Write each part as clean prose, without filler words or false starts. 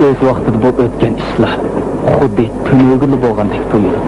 Öz vaqtida bo'lib o'tgan ishlar xuddi tunugili bo'lgandek tuyuldi.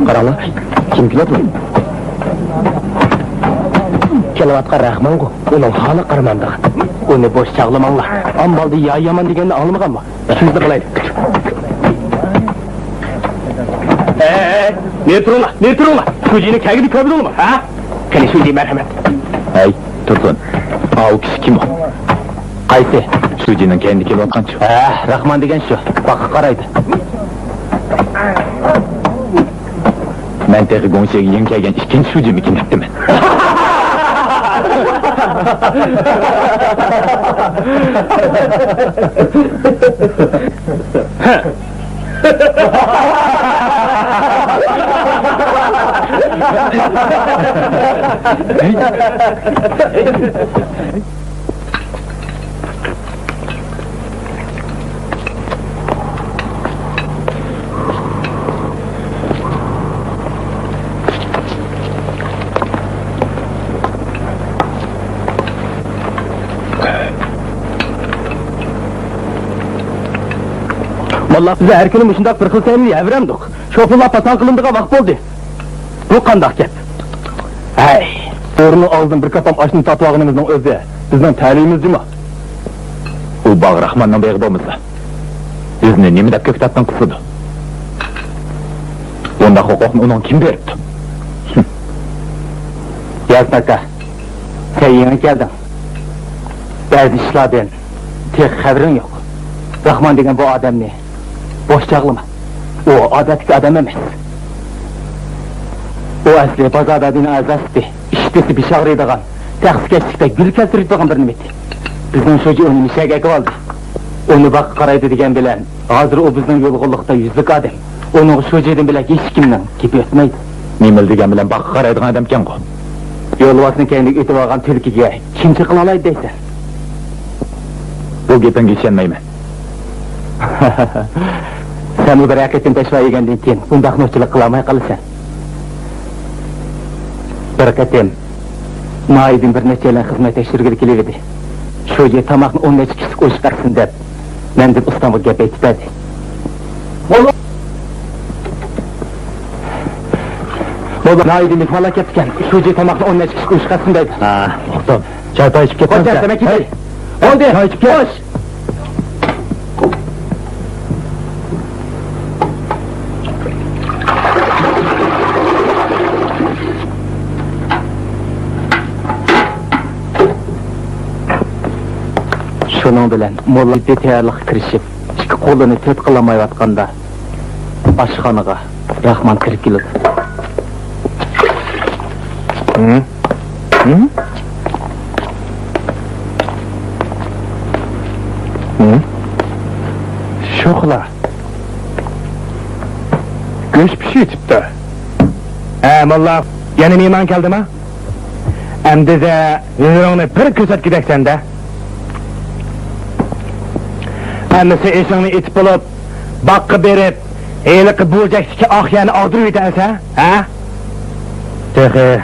Qaranglar, kim keladi? Kelayotgan Rahmonku, uning holi qarmanda. Uni bo'sh chaqlamanglar. Ambalda yaman deganni anglamaganmi? Sizni qilaylik. Ne turinglar? Sujini kagidi ko'rdingmi, ha? Qani suji marhamat. Hey, tursin. Au kishi kim o? Qaysi? Sujining kendi kelayotgan-chi. Rahmon degan shu. Baqa qaraydi. Ben tek gongşeye yenkeyen ikinci sucu mikin ettim ben. Vallahi size her günüm ışındak bir kılsayını yavremdik. Şofurla patan kılındığa vak oldu. Bu kandak gep. Hey, doğrunu aldın bir kapam aşını tatvağınımızın özü. Bizden talihimiz değil mi? O bağ Rahman'dan beğibamızda. Bizni nemi de köktattan kısıdı. Onda hukukunu onun kim veripti? Yazmakta, sen yeni geldin. Bazı işlerden tek haberin yok. Rahman degen bu adam ne? Boş çağlama. O adetki adam emez. O asli bazada adını azastı. İştesi bir şağrıydıgan. Taqs geçtikte gül keltiriydigan bir nimeti. Bizden çocuğu onu misagaki aldı. Onu bak qaraydı degen bilen. Hazır o bizden yolgulukta yüzlük adam. Onu çocuğun bilen hiç kimden gibi etmeydi. Nimel degen bilen bak qaraydıgan adam ken ko. Yolvasını kendi itip algan Türkiye'ye kim çıkılalaydı deysen. Bu gepin geçenmeyme. Sen bu beraketin peşva yegenden keyin bundaq no'chilik qilamay qalasan. Berakatim, Maydin bir necha yildan xizmat tekshirgili keladi. Shu yer tamoqni 10 necha kishi qo'shib bersin deb, men deb Istanbulga gap aytib berdi. Molla naidimiz malaket ekan. Shu tomoqni 10 kishi qo'shqasin deydi. Ha, to'xtab. Choy ichib ketsan. Qo'y, demak ketay. Oldi. Choy ichib ket. Şunun bilen molla detayarlıq kirişip, iki kolunu tet qılamayvatqanda aşxanaga Rahman kirip keldi. Şoqla. Göç pişitipti. Molla, yana mehmon keldimi? Endi-de yurag'ini bir ko'rsatib kedaksanda. Hammasi eshingni etib bo'lib, boqqa berib, eliqi bo'jakdiki oqyani og'dirib etansa, ha? Tehe,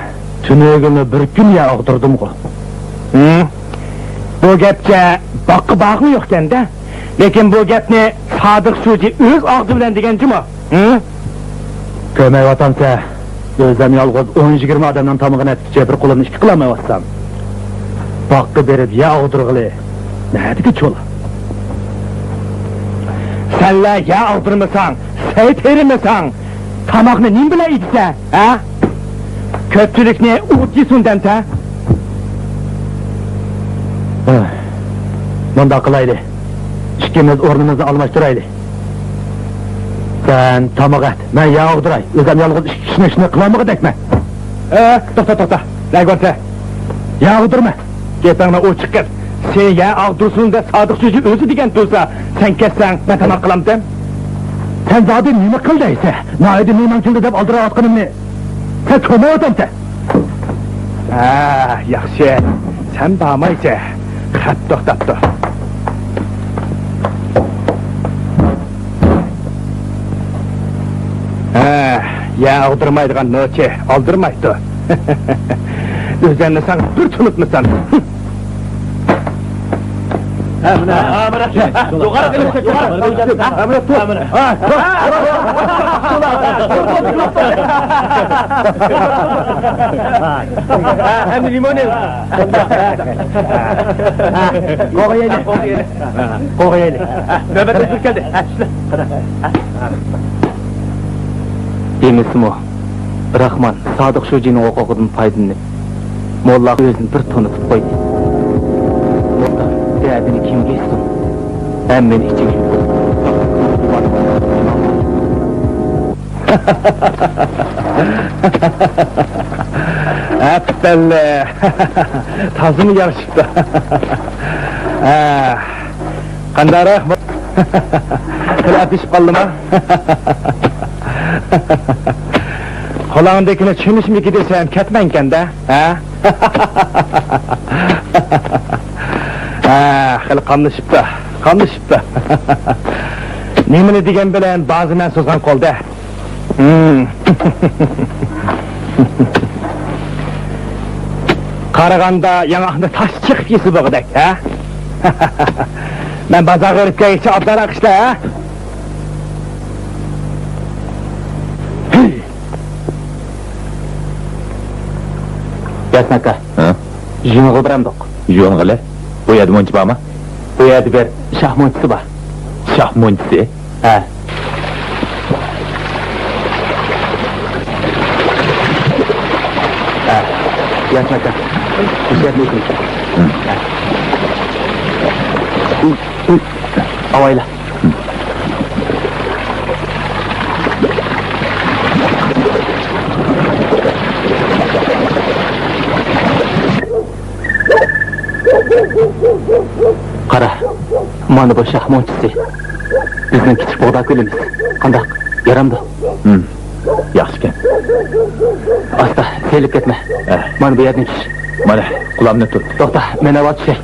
tunugini bir kun ya og'dirdim-ku. Bu gapga boqqa bag'mi yo'q-da. Lekin bu gapni Sodiq Sho'ji o'z og'zi bilan degan-jimi? Ko'mayvatamsa, o'zim yolg'iz 10-20 odamdan tomog'ini atkicha bir qo'limni ikki qilolmayapsam. Boqqa berib ya og'dirg'ili. Nadiga cho'la? Senle ya aldırmasan, seyit erimasan, tamaqni nim bilan içse, ha? Köpçülükni uğut yesun demse? Bunda qilayli. İkimiz o'rnimizni almashtirayli. Sen tamaq et, men ya og'diray. O'zim yolg'iz ikki kishini ishni qilamig'idakman. To'xta. Lagonsa. Ya og'dirma. Gapingni ochiq qil. Sen ya og'dirsin da Sodiq Sho'ji o'zi degan bo'lsa, sen ketsang, men tamaq qilamdim. Sen zodi nima qildaysa, noyida mehmon keldi deb oldirayotganimni sen ko'rmayapsan. Yaxshi. Sen bormaysa, xat to'xtatdi. Ya og'dirmaydigan noche, oldirmaydi. O'zingni sen bir tunutmisan. Yukarı gelirse hem de limonu. Koğayeli. Nöbette Türk geldi. Demisim o. Rahman, Sodiq Sho'jining huquqidan foydalanib, molla o'zini bir tunutib qo'ydi. Derdini kim geçsin? Hem beni için. Belli. Tazımı yarışıktı. Kandarı. Kılap iş kaldı mı? Kulağındakine çünüş mü gidersem ketmenken de? Xil qamlışıptı. Nemini degen bilen bazı men sozgan kolda. Qaraganda yanağında taş çıkıp yesi boğudak, ha? Ben bazağı örüp gelişi abdarak işte, ha? Yasnaka, jüngü biramdoq. Jüngüle? Bu yerda monchi bormi? Bu yerda bir shah monchisi bor. Shah monchisi? Ha. Yasnaka. Ishlatmaysan. Avayla. Qara, mana bu shah monchisi. Bizning kichik bog'da ko'limiz. Qandaq? Yaramdi. Yaxshi ekan. Asta, selib ketma. Mana bu yerdan kish. Mana, qulamni tut. To'xta, men avval tushay.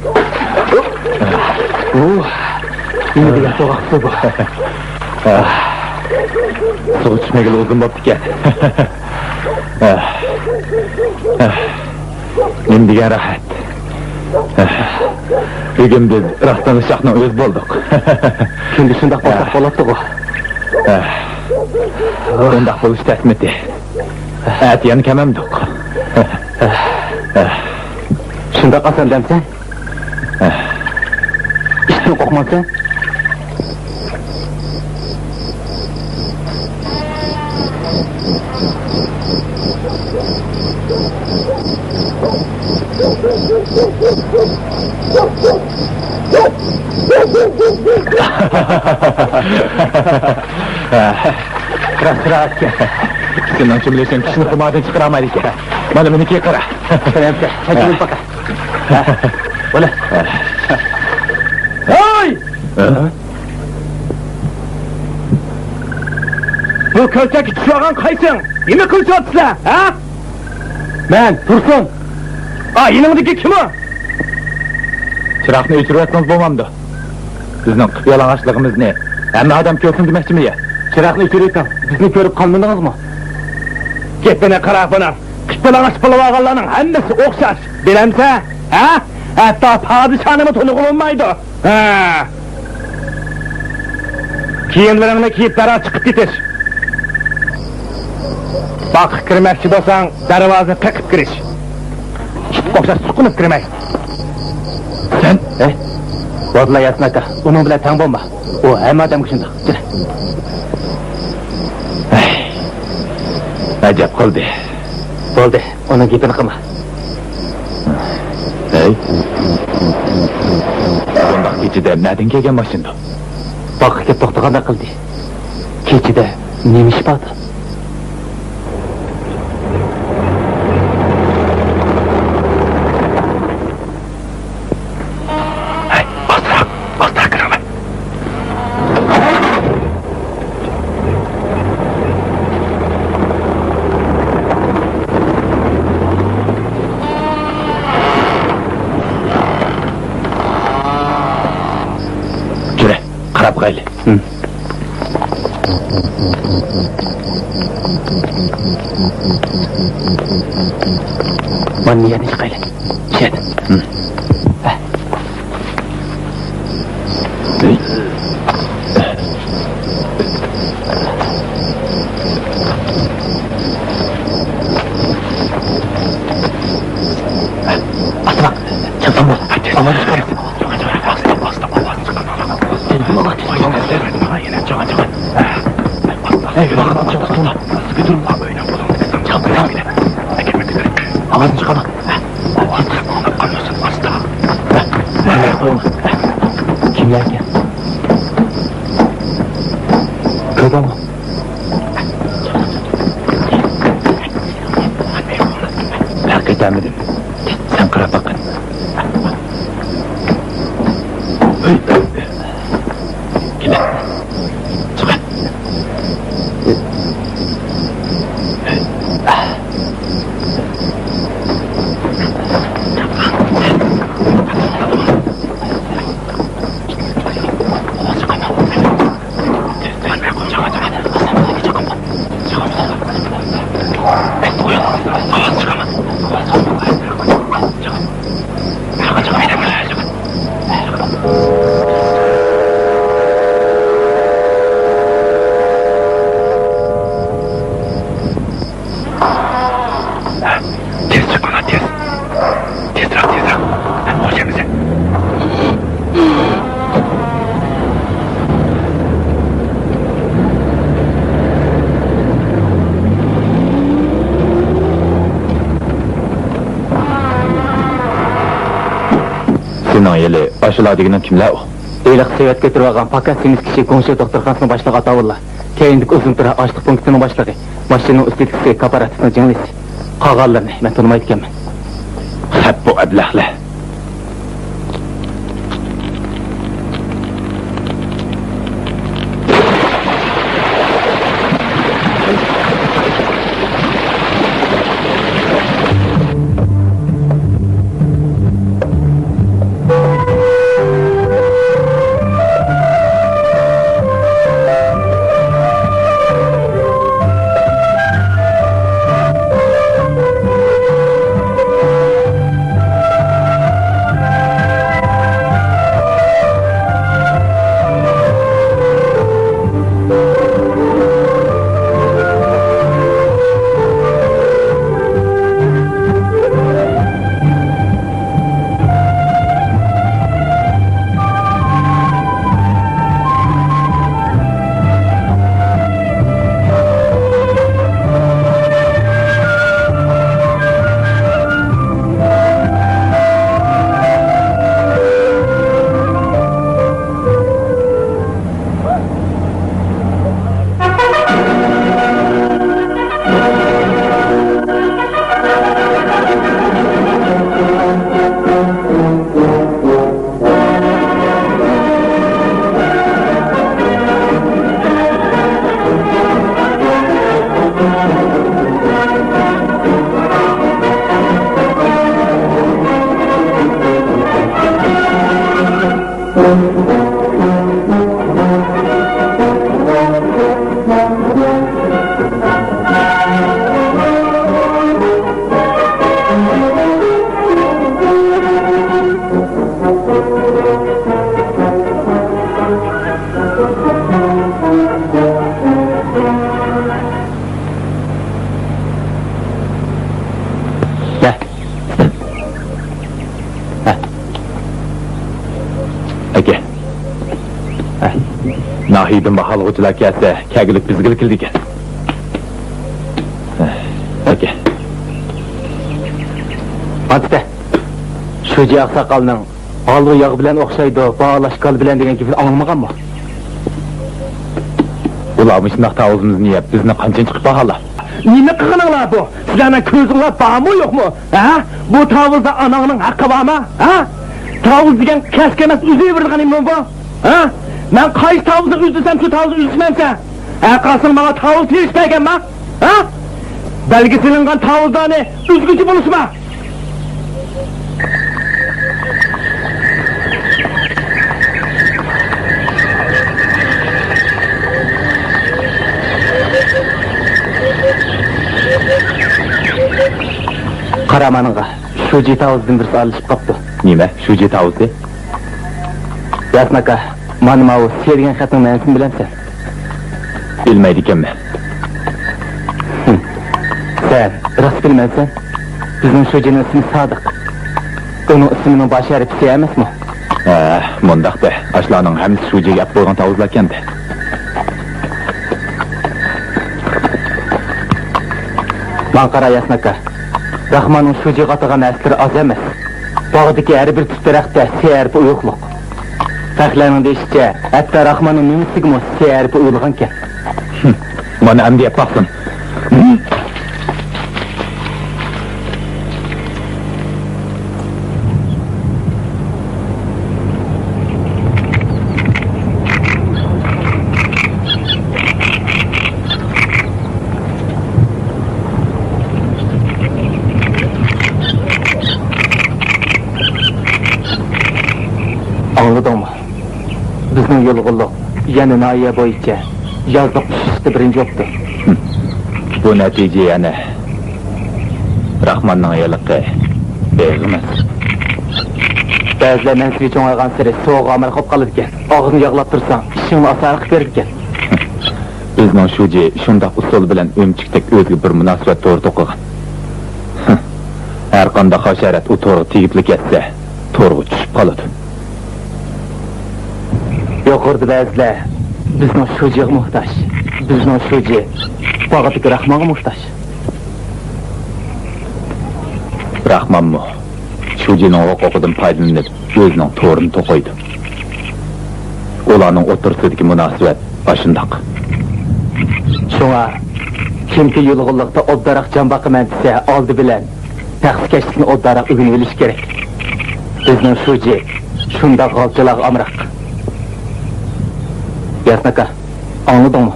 Nima degan so'g'aq suv bu? Suv ichmaga o'zim bo'pti ekan. Nima degan rahat. Bugün biz rastdan uşaqni o'z bo'ldik. Kimdi shundoq bo'lsa bo'ladi-ku. Undaq bo'lish tasmiti. Әтияны кәмәмдік. Шында қасан дәмсен? Іштен қоқмасын? Sıra Senden çümleşen kişini kumadan çıkaramaydı ki. Bana beni ki kara. Selamse, çekilin baka. Ola. Oy! Bu költeki tuşağın kaysın? Nime kılçı atısla, ha? Ben, Tursun. Yanındaki kim o? Çıraqni öçürüp etmez bulmamdı. Bizning yalang'ochlığımız ne? Hamma adam ko'rsin demoqchimi ya? Çıraqni öçürüyken, bizni ko'rib qalmadınız mı? Get bana qaraq bana. Qıpılağaç pılıvağalarının hemmesi o'xshash. Bilemse, ha? Hatta padişahını tanık olunmaydı. Ha? Kiyimlerini kiyip dara çıkıp gitiş. Bak, kirmekçi bolsan, darvazını tıkıp giriş. O'xshash suqunib kirmek. Sen? Bodla yasnaka, onun bilan tang bo'lma. O hamma odam shundoq. Jira. Ajab qildi. Bo'ldi, uning gapini qilma. Bundoq kechida nadin kelgan mashinda? Boqqa to'xtaganda qildi. Kechida nima ish bo'ldi? Qarab qayli. Mana yana qayli. Shet. Asma. Çabuk ol. Aman çıkarın. Ağzını çıkarma. Anlasın hasta. Kimler ki? Kıda mı? Hakikaten mi? Sen kıra bakın. Gel. Çıkar. Senin yeli aşıladiginin kimler o? Eylaq sevet getirib olgan fakat semiz kishi Ko'ngshir doktorxonasining boshlig'i Atavullah. Keyinlik uzun tura ochliq punktining boshlig'i. Mashinaning estetik kooperativning jinglisi. Qolganlarni men tanımaydi ekanman. Hep bu ablahlar. Aka. Nahiydan bahalg'uchilar kelsa, kagilik bizga kildi ekan. Aka. Atda. Sho'ji oqsoqolning olg'i yog' bilan o'xshaydi, bog'lashqal bilan degan gapni anglamaganmi? Ular shunaq ta'ozimizni yeb, bizni qancha chiqib bahala. Nima qilganinglar bu? Sizlarning ko'zinglar bormi, yo'qmi? Ha? Bu tavuzda anangning haqqi bormi? Ha? Tavuz degan kask emas, uzaverganingmi bu? Ha? Men qaysi tavuzni uzdisam, shu tavuzni uzmansa, aqasing menga tavuz terishmaganmi? Ha? Belgisilingan tavuzlarni uzguchi bo'lishma. Qaramaningga sho'ji tavuzdan birsi alishib qopti. Nima? Sho'ji tavuzi? Yasnaka, mana bu sergan xatning ma'nosini bilamsan? Bilmaydi ekanman. Sen rost bilmaysan? Bizning sho'jining ismi Sodiq. Uning ismining bosh harfi emasmi? Mundaqda, ashlarning hammasi sho'jiga olib qo'ygan tavuzlar ekanda. Man qara Yasnaka. Rahmanning sho'jiga atagan asli oz emas. Bog'dagi har bir tut daraxtda serpi uyuqliq. Taxlarning deyishicha, hatto Rahmanning nimisigimi serpi uyulgan ekan. Mana ham deb baqsin. Anladыңmı? Bizning yo'lg'iliq yana noya bo'yicha yozliq tushishda birinchi yopdi. Bu natija yana Rahmanning yiliqi emas. Ba'zilar mensiga cho'ng'aygan siri so'g'a amal qilib qoladi ekan. Og'zini yog'lab tursang, ishingni oson qilib berar ekan. Bizning sho'ji shundoq usul bilan o'mchikdek o'zga bir munosabat to'g'ri to'qigan. Har qanday hasharat u to'g'ri tegiblik etsa, to'g'ri tushib qoladi. Yuqorida ba'zilar bizning sho'jiga muhtoj. Bizning sho'ji faqat Rahmonga muhtoj. Rahmanmi sho'jining huquqidan foydalanib o'zining to'g'rini to'qiydi. Ularning o'rtasidagi munosabat shundoq. Shunga kimki yo'lg'iliqda oddaroq jambaqaman desa, oldi bilan taxsikashlikni oddaroq o'rganib olish kerak. Bizning sho'ji shundoq g'alchilar amroq. Yasnaka, anladыңmı?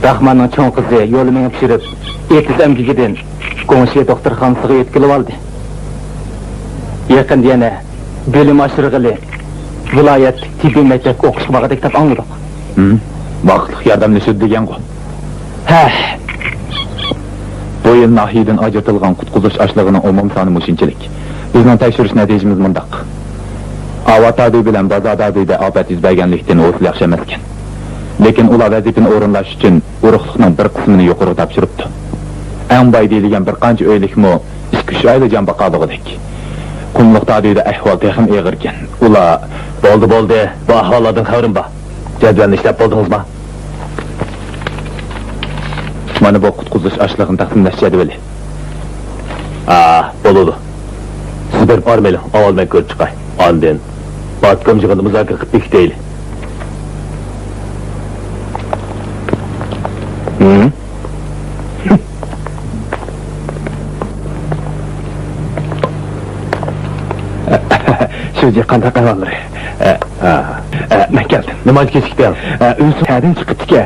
Rahmanның cho'ng qizi yo'lini menga pishirib, etiz amgigidan qo'shni doktorxonasiga yetkazib oldi. Yaqinda yana bilim oshirg'ili viloyat tibbiy maktabga o'qishga borgandek deb angladik. Vaqtliq yordamlashib degan-ku. Ha. Bu yil nahiydan ajratilgan qutquzish ashlig'ining umum soni mushinchilik. Bizning tekshirish natijamiz mundaq. Avatadi bilan bazadadida ofat yuz berganlikdan o'z yaxshi emas ekan. Lekin ular vazifani o'rinlash uchun urug'liqning bir qismini yuqori topshiribdi. Eng boy deyilgan bir qancha uylikmi 2-3 oyda jon boqadigan. Qumliqdagida ahvol texim eg'ir ekan. Ular bo'ldi, bu ahvollardan xabarim bor. Jadvalni ishlab bo'ldingizmi? Mana bu qutquzish ashlig'ini taqsimlash jadvali. Bo'ladi. Siz berib olmaylik, avvaldan ko'rib chiqay. Ondan Batkom jig'ini muzokara qilib bekitaylik. Sho'ji qanday qilganlar? Men keldim. Nima kechikding? O'zi hadin chiqibdi-ki,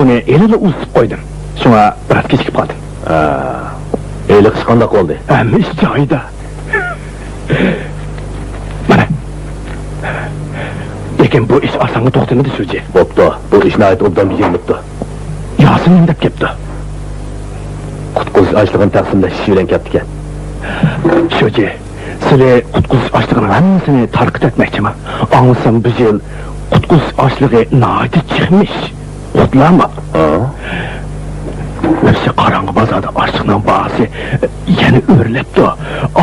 uni elini uzib qo'ydim. Shunga biroz kechikib qoldim. Eli qish qanday qoldi? Ish joyida. Mana. Lekin bu ish osonga to'xtamadi, sho'ji. Bo'pti, bu ishni aytib obdan bejirilibdi. Yosin deb kelibdi. Qutquzish ochlig'ini taqsimlash ishi bilan kelibdi ekan. Sho'ji, sizlar qutquzish ochlig'ining hammasini tarqat etmoqchiman. Anglasam bu yil qutquzish ochlig'i nihoyatda chiqmish. O'tlarmi? O'sha qorong'i bozorda ochliqning bahsi yana o'rlabdi.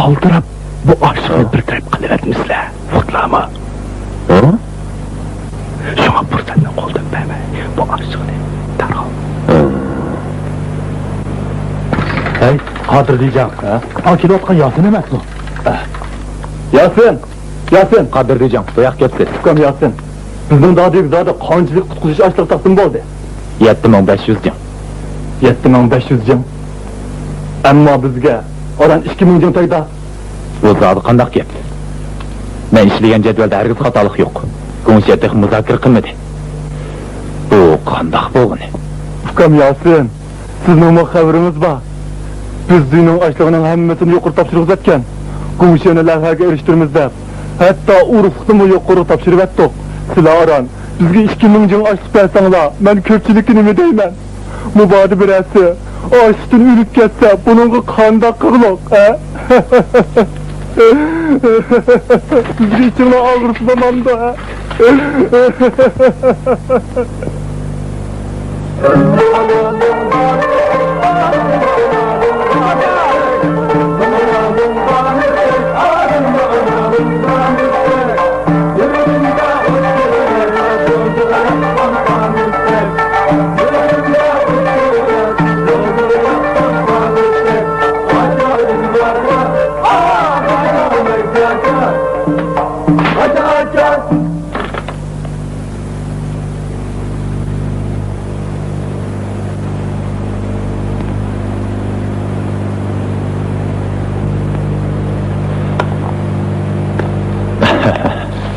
Oldirab bu ochliqni bir taraf qilyapmizlar. O'tlarmi? Shunga fursatni qo'ldan bermay, bu ochliqni darhol. Hey, Qodir diyeceğim. Akilatga Yasin emas bu. Yasin! Yasin! Qodir diyeceğim, doyak ketdi. Ukam Yasin. Bizning dadegizada qanchalik qutquzish ochliq taqdim bo'ldi? 7500 jang. 7500 jang. Ammo bizga oran 2000 jang tayda. Bu zodi qandaq gap? Men ishlagan jadvalda hargiz xatolik yo'q. Komissiya muzokara qilmadi. Bu qandaq bo'lgani? Ukam Yasin, sizning xabaringiz bor. Biz dünyanın açlığının hammasini yuqori topshiriq etgan. Komissiyani lavhaga erishtiramiz deb. Hatto urug'ni yuqori topshirib etdik. Sizlar oran bizga 2000 jang açlıq bersanglar, men ko'pchilikni nima deyman? Mubodi birasi ochlikdan o'lib ketsa, buningga qanday qilib, ha? Bizga ichimda og'riq zamanda, ha?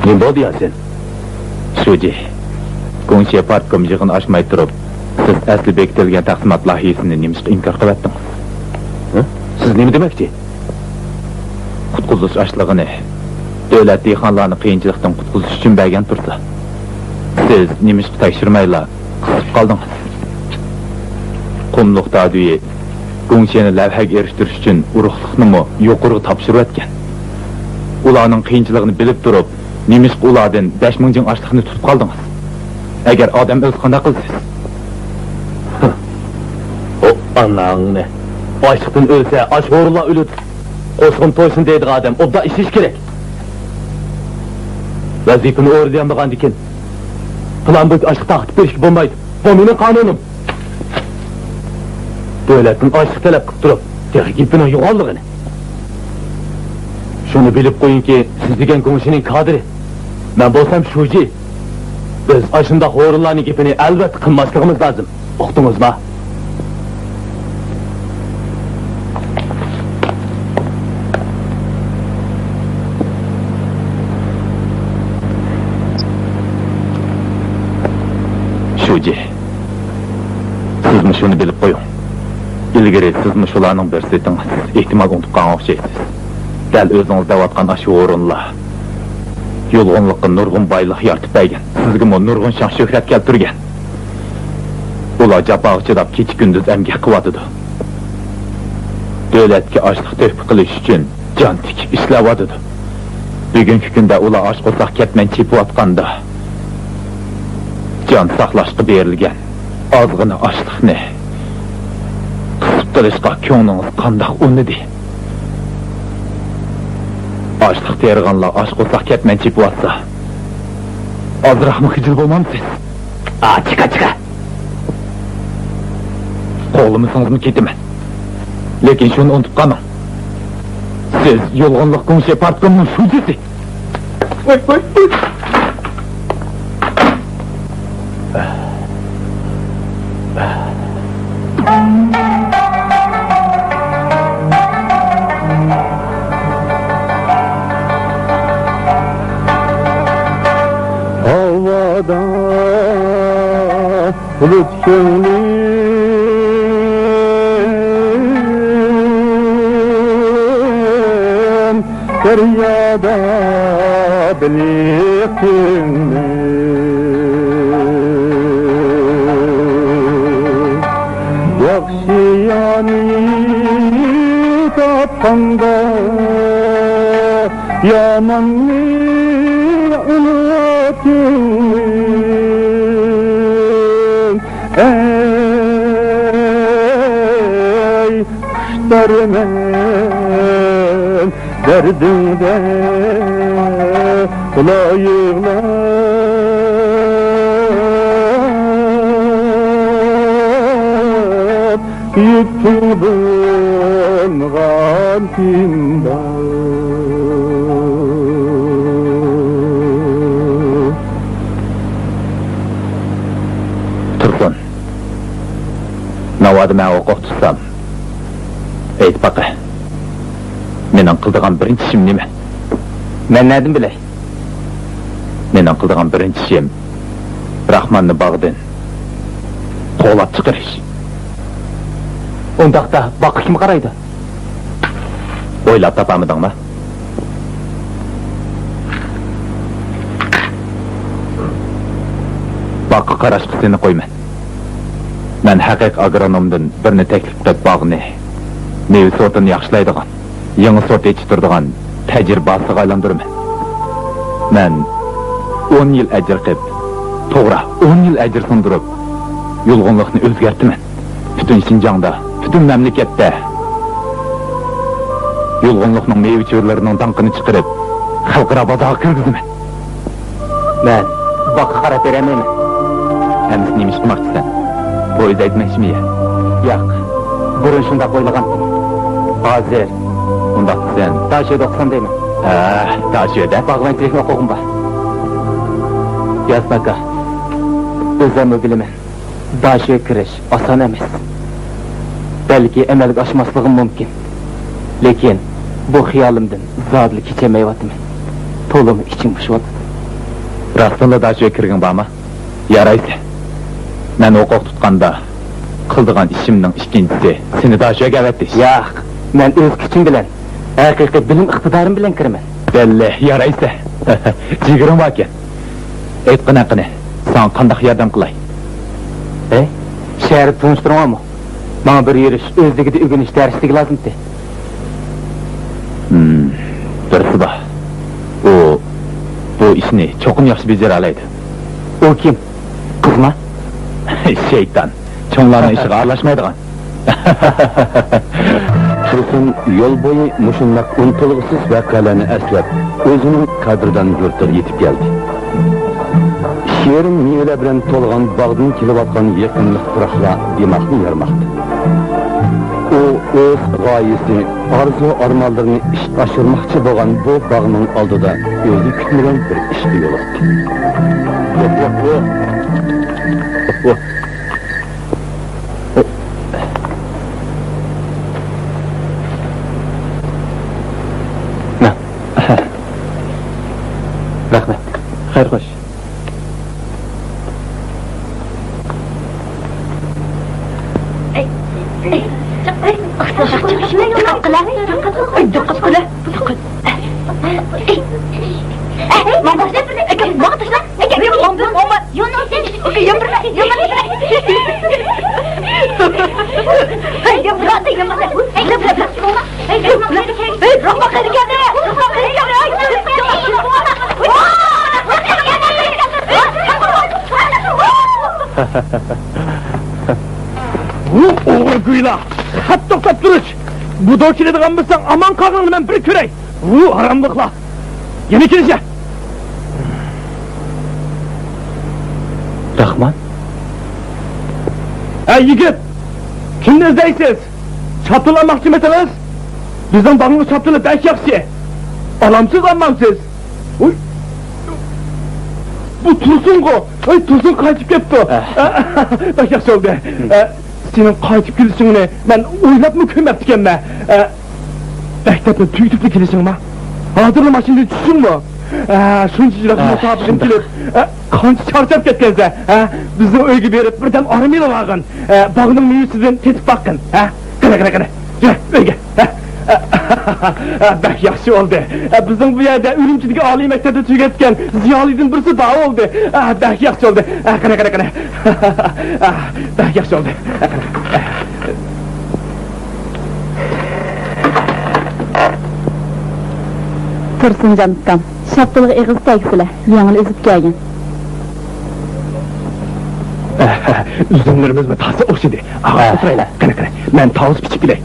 Ne bo'ldi Yasin? Sho'ji, komissiya partkom yig'in ochmay turib, siz asli bekitilgan taqsimot loyihasini nimishqa inkor qilyaptingiz? Siz nima demoqchi? Qutquzish ochlig'ini davlat dehqonlarni qiyinchilikdan qutqizish uchun bergan tursa, siz nimishqa tekshirmayla qisib qoldingiz. Qumluq tadviyi komissiyani lavhaga erishtirish uchun urug'liqni yuqori topshirib o'tgan. Ularning qiyinchiligini bilib turib, nimishqa ulardan 5000 jang ochliqni tutib qoldingiz. Agar odam o'z qanday qilsiz? O anangni. Ochliqdan o'lsa, och o'g'rilar o'ladi. Qo'shqin to'ysin deydi odam, obda ishish kerak. Vazifani o'rganmagan ekan. Plan bo'yicha ochliq taqib berishga bo'lmaydi. Bu mening qonunim. Davlatning ochliq talab qilib turib, texnik yo'qolligini. Shuni bilib qo'yingki, siz degan komissiyaning kadri. Men bo'lsam sho'ji. Biz ashunda o'g'rilarning gapini albatta qilmasligimiz lozim. Uqdingizmi? Sho'ji, sizmi shuni bilib qo'ying. Ilgari sizmi shularning bir setingiz, ehtimol unutib qolgan o'xshaysiz. Dal o'zingiz davatgan aşı o'rinlar. Yolg'onlikqa nurg'un boylik yaratib bergan. Sizga nurg'un shon shuhrat keltirgan. Ular jafoga chidab kecha kunduz emgak qilyotdi. Davlatga ochliq to'hfa qilish uchun jon tikib ishlayotdi. Bugungi kunda ular och qo'saq ketmay chepayotganda jon saqlashga berilgan ozg'ina ochliqni qisib qilishga ko'nglingiz qanday unidi? Açlıq terğanlar aç qo'saq ketmay chepayotsa, ozroqmi xijil bo'lmamsiz? Chiqa. Qo'limizingizmi ketaman. Lekin shuni unutib qolmang. Siz yolg'onlik komissiya partkomining sho'jisi. Voy. Bulut gönlüm Deryada biliqimni Yaxşı yani tapqanda Yamanni unutum Ey kuşlarımın derdinde layıqlab Yutuldım gamtimda Tursun Navadı mən oqoq tutsam Eyt baqa Menin qıldığım birinci işim nime? Men nädim biley? Menin qıldığım birinci işim Rahmanlı bağdan Qoğlap çıqırış Ondaqda bakı kim qaraydı? Oylap tapamıdın mı? Bakı qaraşqısını qoyman Men haqiq agronomdan birini teklif qilib bağını Meyve sortunu yaxşılaydıgan Yeni sort yetiştirdiğen tecrübasıga aylandırman. Men 10 yıl ecir qilib, to'g'ri 10 yıl ecir sundurib, yulg'unlikni o'zgartiraman. Bütün Şinjangda, bütün memlekette yulg'unlikning meyve chorlarining danqini chiqarib, xalqaro bozorga kirgizaman. Men bakı qarab beremeyman. Emis nemish qilmoqchisan? Bo'yda aytmoqchimi? Yo'q, burun shunda qo'ylagandim. Hozir Undaq sen Taşı'da oqsam deyman. Taşı'da? Bağlanchilikni huquqim bor. Yozmaka, o'zimni bilaman. Taşı'ga kirish oson emas. Balki amalga oshmasligim mumkin. Lekin bu xiyolimdan zodli kechamayapman. To'lim ichim pushyapti. Rastında Taşı'ga kirgin bormi? Yaraysa. Men oqoq tutqanda qildigan ishimning ikkinchisi seni Taşı'ga avatdi. Yo'q, men o'z kuchim bilan haqiqiy bilim iqtidorim bilan kiraman. Belli, yaraysa. Jigirim bor ekan. Aytqina qani, sen qanday yordam qilay? Şehri tunuşturmamı? Bana bir yürüyüş, özlüğüde ügünüş derslik lazımdı. Birisi bor. Bu ishni cho'qim yaxshi bejara oladi. O kim? Kız mı? Şeytan. Cho'nglarning ishiga aralashmaydigan. Tursun yol boyu muşunlaq untulğusuz vakalarını eslep, özünün kadırdan yurtlar yetip geldi. Şiirin meyveler bilen tolğan bağdan kelip atkan yakınlık bırakla yemakni yarmaktı. O öz gayesi, arzu armallarını iş aşırmakçı boğan bu bağının aldıda özü kütmeden bir işli yol attı. Rahmet. Hayır hoş. Oğul gıyla! Hat toktap duruş! Bu dokile dıganmışsan aman kalkanını ben bir kürey! Haramlıkla! Yeni kirece! Rahman? Ey yigit! Kimden izleysiz? Çatılamakçı mısınız? Bizden bağını çatılı beş yapsı! Alamsız anlamsız! Uy! Bu Tursun ko! Ay Tursun kaçıp gitti! Beş yapsı oldu! Senin kaçıp gidişini ben oylap mı kömeptiken mi? Mektepte tüytüklü kilişin mi? Hazırlama şimdi düşsün mü? Şunca mutabıkım kilip kançı çarşap ketkense bizim öykü berip birden armayla bağın bağının meyvesinden tetip bakın Kıra Öykü Bak yaxşı oldu. Bizim bu yerde Ürümçideki Ali mektebde tügetken ziyalidin birisi daha oldu. Bak yaxşı oldu. Qana. Bak yaxşı oldu. Tursuncan ukam, şaptılığı eğiz tegsile, yanıl üzüp gelgin. Üzümlerimiz mi tası o şimdi? Oturayla, qana. Ben tavus biçip biley.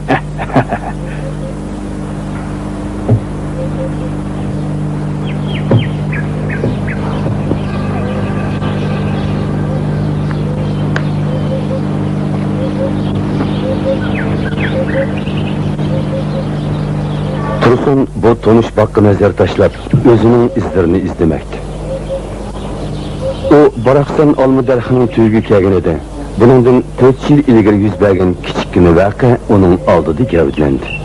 Tursun bu tonuş bakı nazar taşlap özünün izlerini izlemekti. O Baraksan alma derhinin tüygü kelgenede bunundan 4 yıl ilgiri yüz bergen kiçikkine vaka onun aldığı gavdlendi.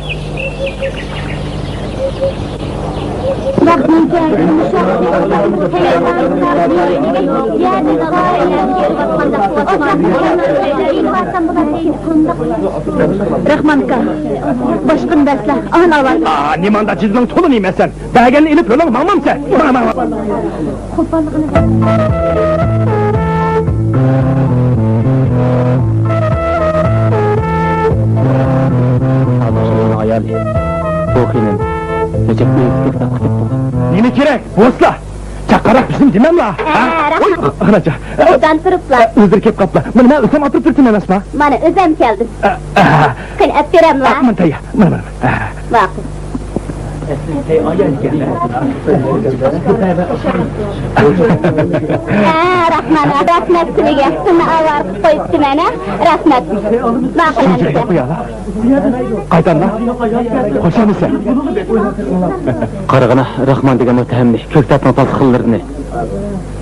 Rahmanka, başkın besle, an avar. Nimanda cizlan tolun imesen. Belgenin ilip ölüm mamam sen. Hayali. Okuyun. Recep Bey'e kutip bu. Yine gerek, bosla. Çakarak bizim demem la. Oy, anaca. Buradan tırıpla, Özür kep kapla. Bana ösem atıp tırtın anasma. bana özem geldin. Kın öpürem la. Akman tayya. Bana. Bak. Rahmet silige, sını avar koyup dimene, rahmet. Bakın Şuraya anısı. bu ya la. Kaydan la. Hoşan ise. Qaragana Rahman degan mütehemni, köktatın tasıqıllarını.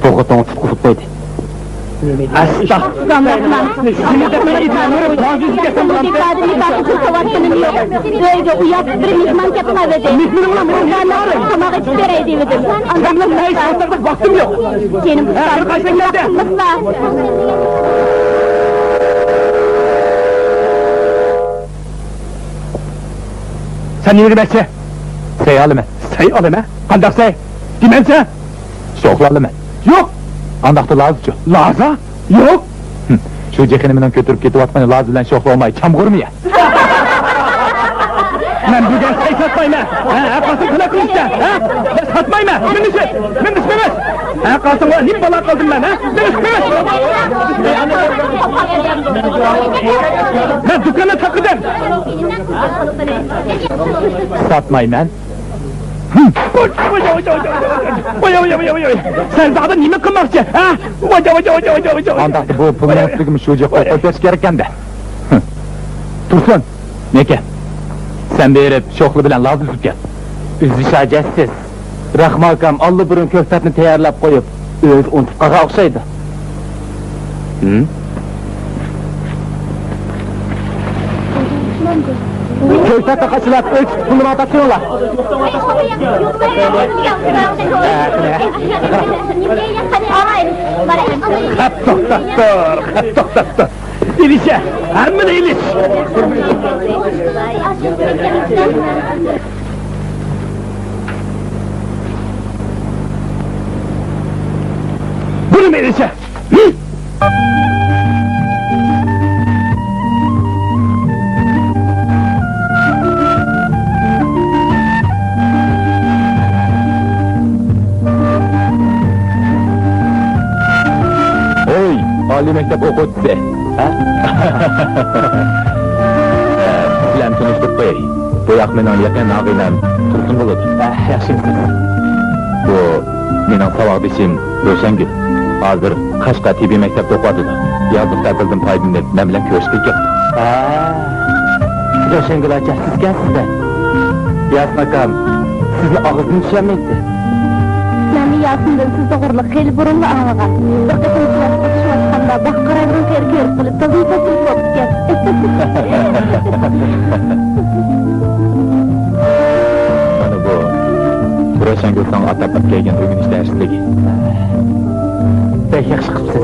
Boğutan tutkusup koydu. Estağfurullah. Rahman. Seni de ben idamları bazı kesem Bu ifadeni bakıcı savaşının yok. Böyle uyap bir mihman yapma verdi. Mihmanım lan, Mihmanım samağı çıkar ediyordu. Sen lan ne istiyorsan vaktim yok. Senin bu Arkadaşlar nerede? Sen yürü bekle. Sey alime, Say aleme. Kandak say. Dimen sen. şoğlu alime. Yok. Andaktı lazıcı. Laza. Yok. Şu cehennemden götürüp getip atmayı lazı bilen şoğlu olmayı çam kurmuyor. Ben bugün say satmayım ha. Kalsın kına kılıçta. Ben satmayım ha. Ben düşmemez. Kalsın var. Nim bala kaldım ben ha. Ben düşmemez. Ben dükkana takıdım. Satmayı ben. Oy. Sen daha da nime kılmakçı? Ha? Oy. Andaktı bu pulun üstügümü şu cek koyup gereken de. Tursun, neke? Sen berip şoğlu bilen lazı tutup gel. Üzüşəcəksiz. Rahman akam allı burun köktatını tayarlap koyup, öz unutup qağa oxşaydı. Köktatı qaçılap, öz pulunu atatıyorlar. Hep doktor. İlişe, hem de iliş. Bunu mu ilişe? Oy, Ali mektep okuttu. Bilen tanıştık bey. Bu yak menan yakın ağıyla Tursun buludu. Yaxşımsınız. Bu menan savaqdışım Röşengül. Hazır Kaşka tibi mektepte okudu da. Yazlık takıldım paydını ben bilen köşkük yaptı. Röşengül aca, siz gelsizler. Yasin akam, sizi ağzını düşemekti. Məni yasından siz doğurluq, xeyli burunlu ağağa. Diqqətin sırası tutuşmasında, bak qararın kör qılıp, tazın səsini soğuk gel. Bana bu Röşengül sana atlatıp gelgen bugün işte ersizligi. Bek yaxşı qıpsız.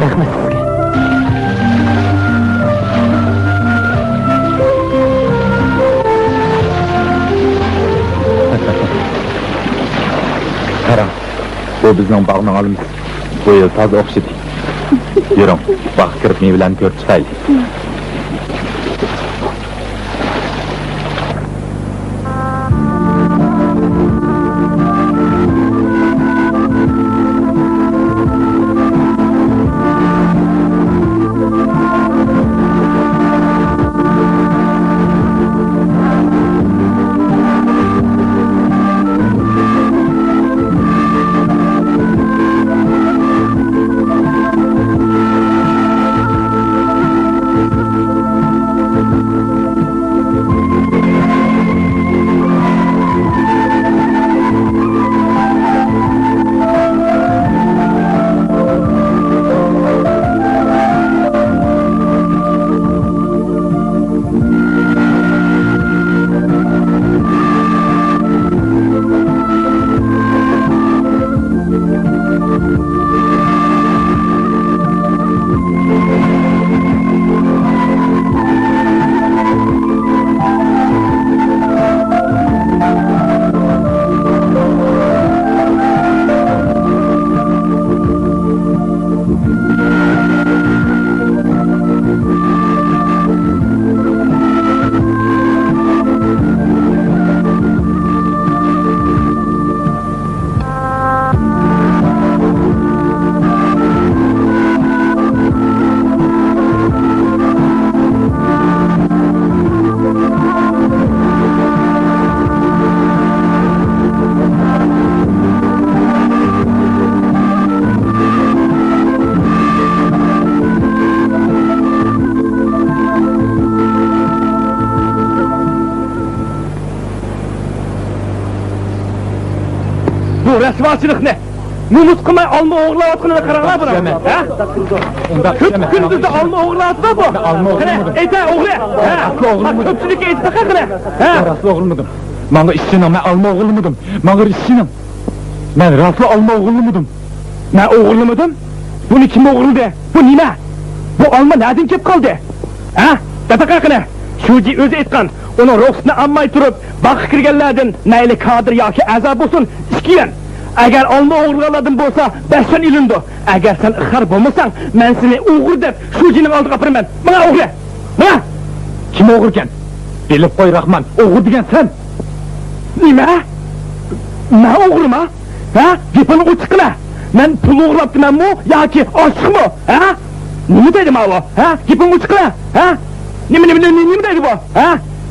Rəhmət sizə. Bu bizning bog'ning olimiz. Bu yil toza o'xshidi. Yuring, bog' kirib mevalarni ko'rib chiqaylik. Bu rasvochilik ne? Mumut qilmay olma o'g'irlayotganini qaranglar buni. Ha? Ko'p kunduzda olma o'g'irlayapti bu. Qani, ayta o'g'ri. Ha, ko'pchilikka aytib qani. Ha, Raslo o'g'ilmadim. Menga ishchinim, men olma o'g'ilmadim. Menga ishchinim. Men raslo olma o'g'ilmadim. men o'g'irlamadim. Buni kim o'g'irladi? Bu nima? Bu olma nereden kelib qoldi? Ha? Dafaqa qani. Shuji o'zi aytgan, uning ruxsatini olmay turib, baqi kirganlardan mayli kadr yoki a'zo bo'lsin, ishkiyan. Agar olma o'g'irladim bo'lsa, 5 yil ilindi. Agar sen ixar bo'lmasang, men seni o'g'ir deb shujining oldiga aparaman. Mana o'g'ri. Mana Kim o'g'irkan? Bilib qo'y Rahman, o'g'ir degan sen. nima? Men o'g'rimi? Ha? Gapini ochiqla. Men pul o'g'irlabmanmi yoki oshiqmi? Ha? Nima deydi mana bu? Ha? Gapini ochiqla. Ha? Nima deydi bu? Ha?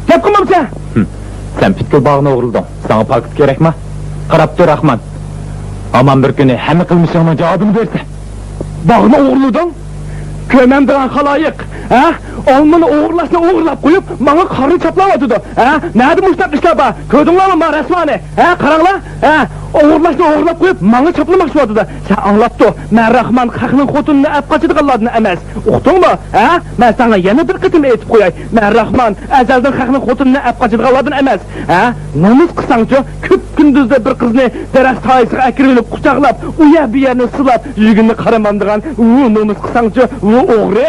Gap qilmamsa? Sen bitkul bağını o'g'irlading. Sana paket kerakmi? Qarab tur Rahman. Aman bir kuni hamma qilmishingning javobini bersa. Bağını o'g'irlading? Ko'mamdan xaloyiq. Ha? Olmani o'g'irlashni o'g'irlab qo'yib, menga qarni chaplayotdi. Ha? Nima mushtaq ishlar bor? Ko'rdinglarmi men rasvoni? Ha, qaranglar. Ha? O'g'irlashni o'g'irlab qo'yib, menga chaplamoqchi bo'ldi. Sen anglabdi. Men Rahman haqning xotinini olib qochadiganlardan emas. Uqdingmi? Ha? Men sana yana bir qitim aytib qo'yay. Men Rahman azaldan haqning xotinini olib qochadiganlardan emas. Ha? Nomus qilsangchi, ko'p kunduzda bir qizni daraxt toyisiga akrilib quchoqlab, u yer bu yerni silab, yig'inni qaramamdigan, u nomus qilsangchi, u o'g'ri.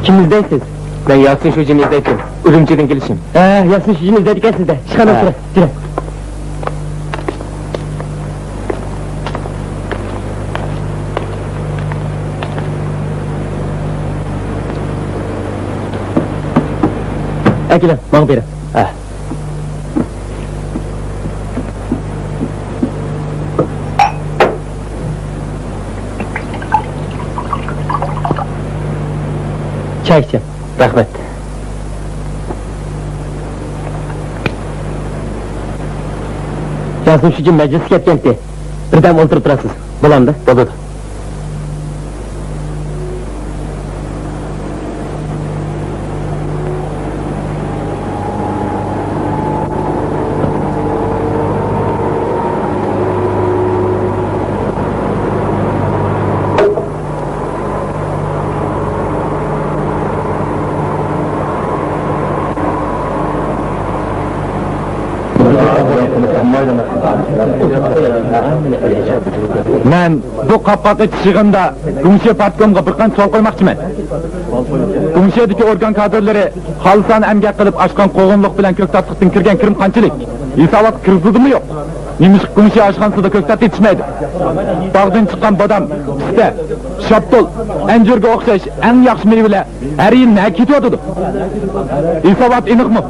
Kimizdeysiz? Ben Yasin Şucimizdeydim. Ürümçiden gelişim. Yasin Şucimizdeydik ya sizde. Çıkalım sıra. Sıra. Akila, bana beri. Çay içeceğim. Rahmet. Yasin Şucim meclis ketkendi. Birden oturup durasız. Bulam da. Bodu. Men bu qapqaqa chig'inda Gumshe partkomga bir qancha savol qo'ymoqchiman. Gumshedagi organ kadrlari xalsan emgak qilib ochgan qo'g'inliq bilan ko'ktatlikdan kirgan kirim qanchalik? Hisobot kiritildimi yo'q? Nimish Gumshe oshxonasida ko'ktat yetishmaydi. Bog'dan chiqqan bodam, pista, shaptol, anjurga o'xshash eng yaxshi mevalar har yil nima ketyotdi? Hisobot aniqmi?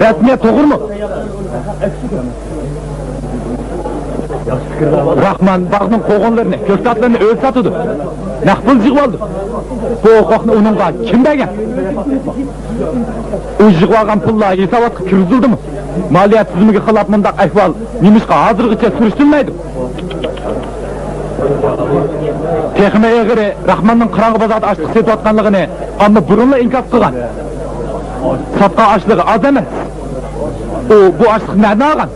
Rasmiyat to'g'rimi? Rahman bog'ning qo'g'inlarini, ko'ktatlarni o'z sotdi. Naqpul yig'oldi. Bu huquqni uningga kim bergan? U yig'olgan pullar hisobotga kiritildimi? Maliyat tizimiga xilop mundaq ahvol nimishqa hozirgacha surishtirilmaydi. Texme egri Rahmanning qirang'i bozorda ochliq setayotganligini ammo burunla inkor qilgan. Sotqa ochlig'i oz emas. U bu ochliq nerdan olgan?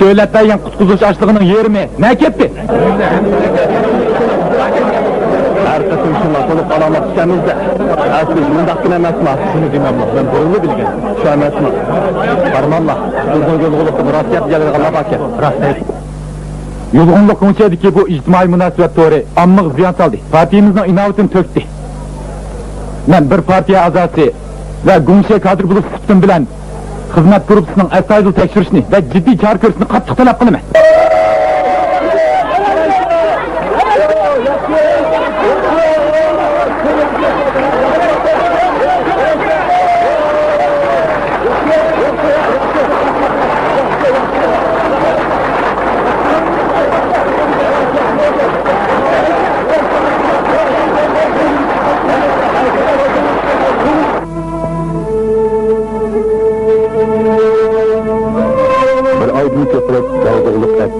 Davlat bergan qutquzish ochlig'ining yerimi nima ketdi? Her qism shunga to'liq alomat tushamiz-da. Asli shundaqgina emasmi? Shuni demayman, men burunli bilgan. Shu emasmi? Farmonlar, uzun yo'lg'uliqni murosiyat jalga lafaka. Rahmat. Yo'lg'unlik ko'chadiki bu ijtimoiy munosabat to'g'ri ommaga ziyon soldi. Partiyamizning inovatini to'kdi. Men bir partiya a'zosi va Gumshe kadr bo'lib sifatim bilan xizmat guruhining astoydil tekshirishni va jiddiy chora ko'rishni qattiq talab qilaman.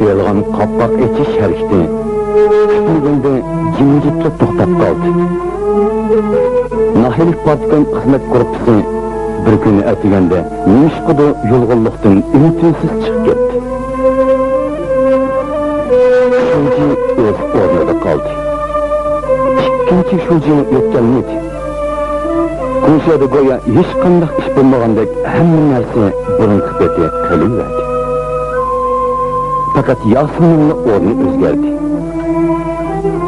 Yalğan qapqaq etiş hareketi tutulganda jimjitlik to'xtab qoldi. Nahilik partkom xizmat korpusi bir kuni atiganda nimishqida yo'lg'onlikdan umidsiz chiqib ketdi. Shunchi o'z o'rnida qoldi. Ikkinchi shunchi yetganmidi. Ko'shada go'yo hech qanday ish bo'lmagandek hamma narsa burunqi keti qilinadi. Fakat Yasin'nin o'rni o'zgardi.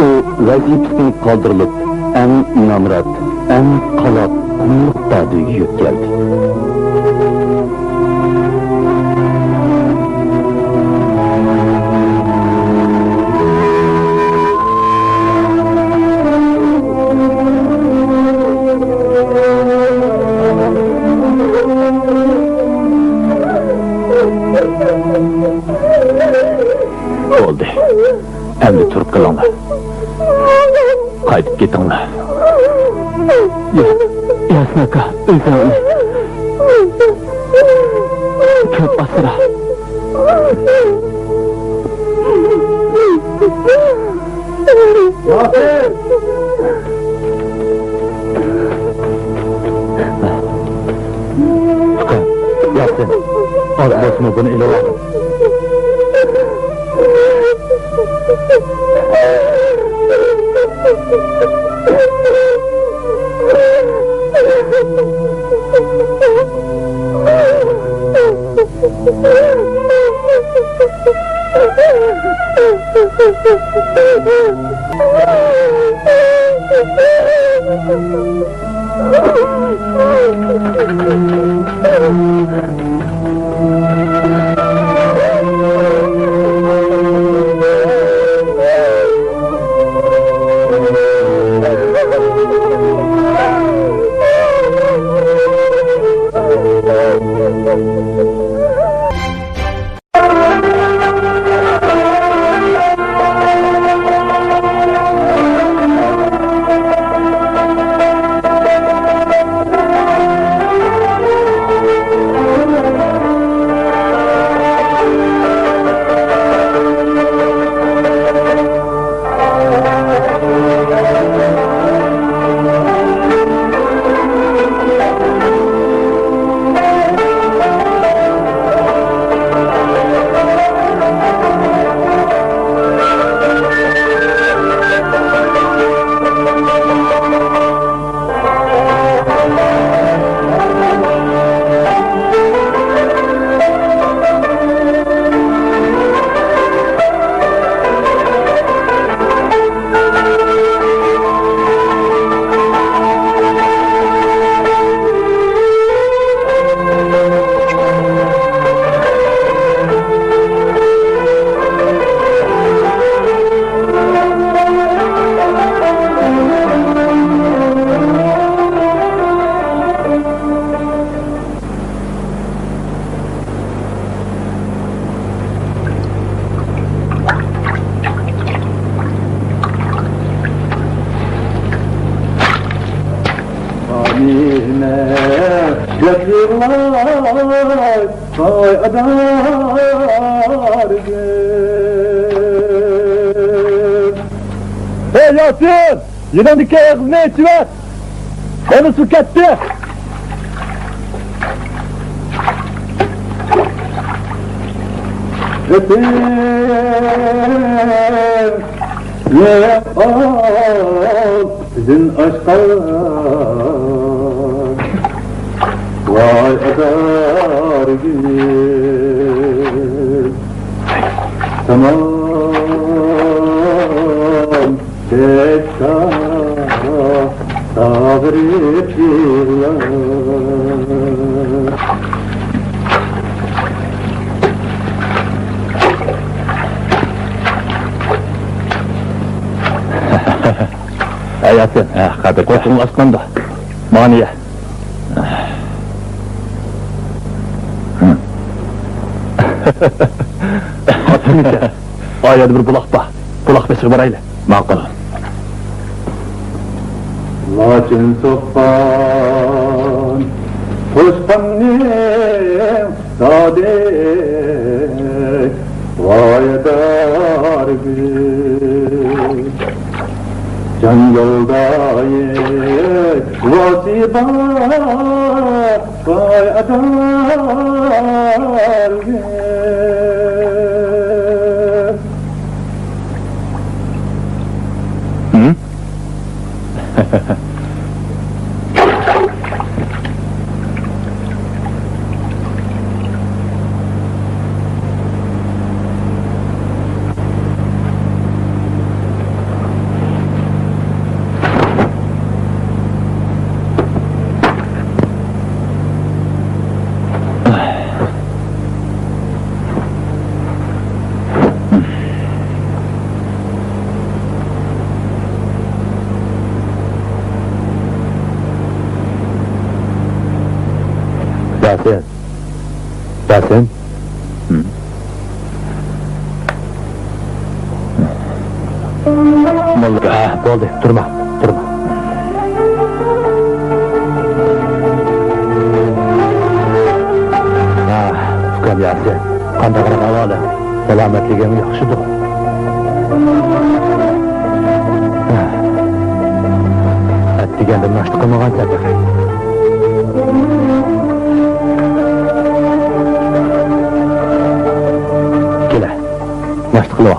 U vazifasidan qoldirilib, eng nomrod, eng qalab, qulluqdagi yo'taldi. Oldu. Endi turib qolinglar. Qaytib ketinglar. Yasin aka, o'zingni ko'p asra. Yasin, ol bosma buni ilova. yine gözlüğler vay adar Hey Yasin! Yine dikkat kız ne içi var? Onu su ketti! Öpür ve al sizin aşka vay adar gül tamam tekrar sabret yıllar Hayatım, Kadir koşun aslında. Maniye. Atın ise, ayada bir bulakta. Bulak beşik barayla. Maqul. Lakin soktan Kuşkannem sadek Vay dar bir Can yoldayız Vasiba Vay adar bir Hı? Yasin. Bo'ldi, turma. Ukam Yasin, qanday qilib avvalo, salomatligim yaxshidir. Atdiganda nashta qilmagan sadaqa. Nashta qilib ol.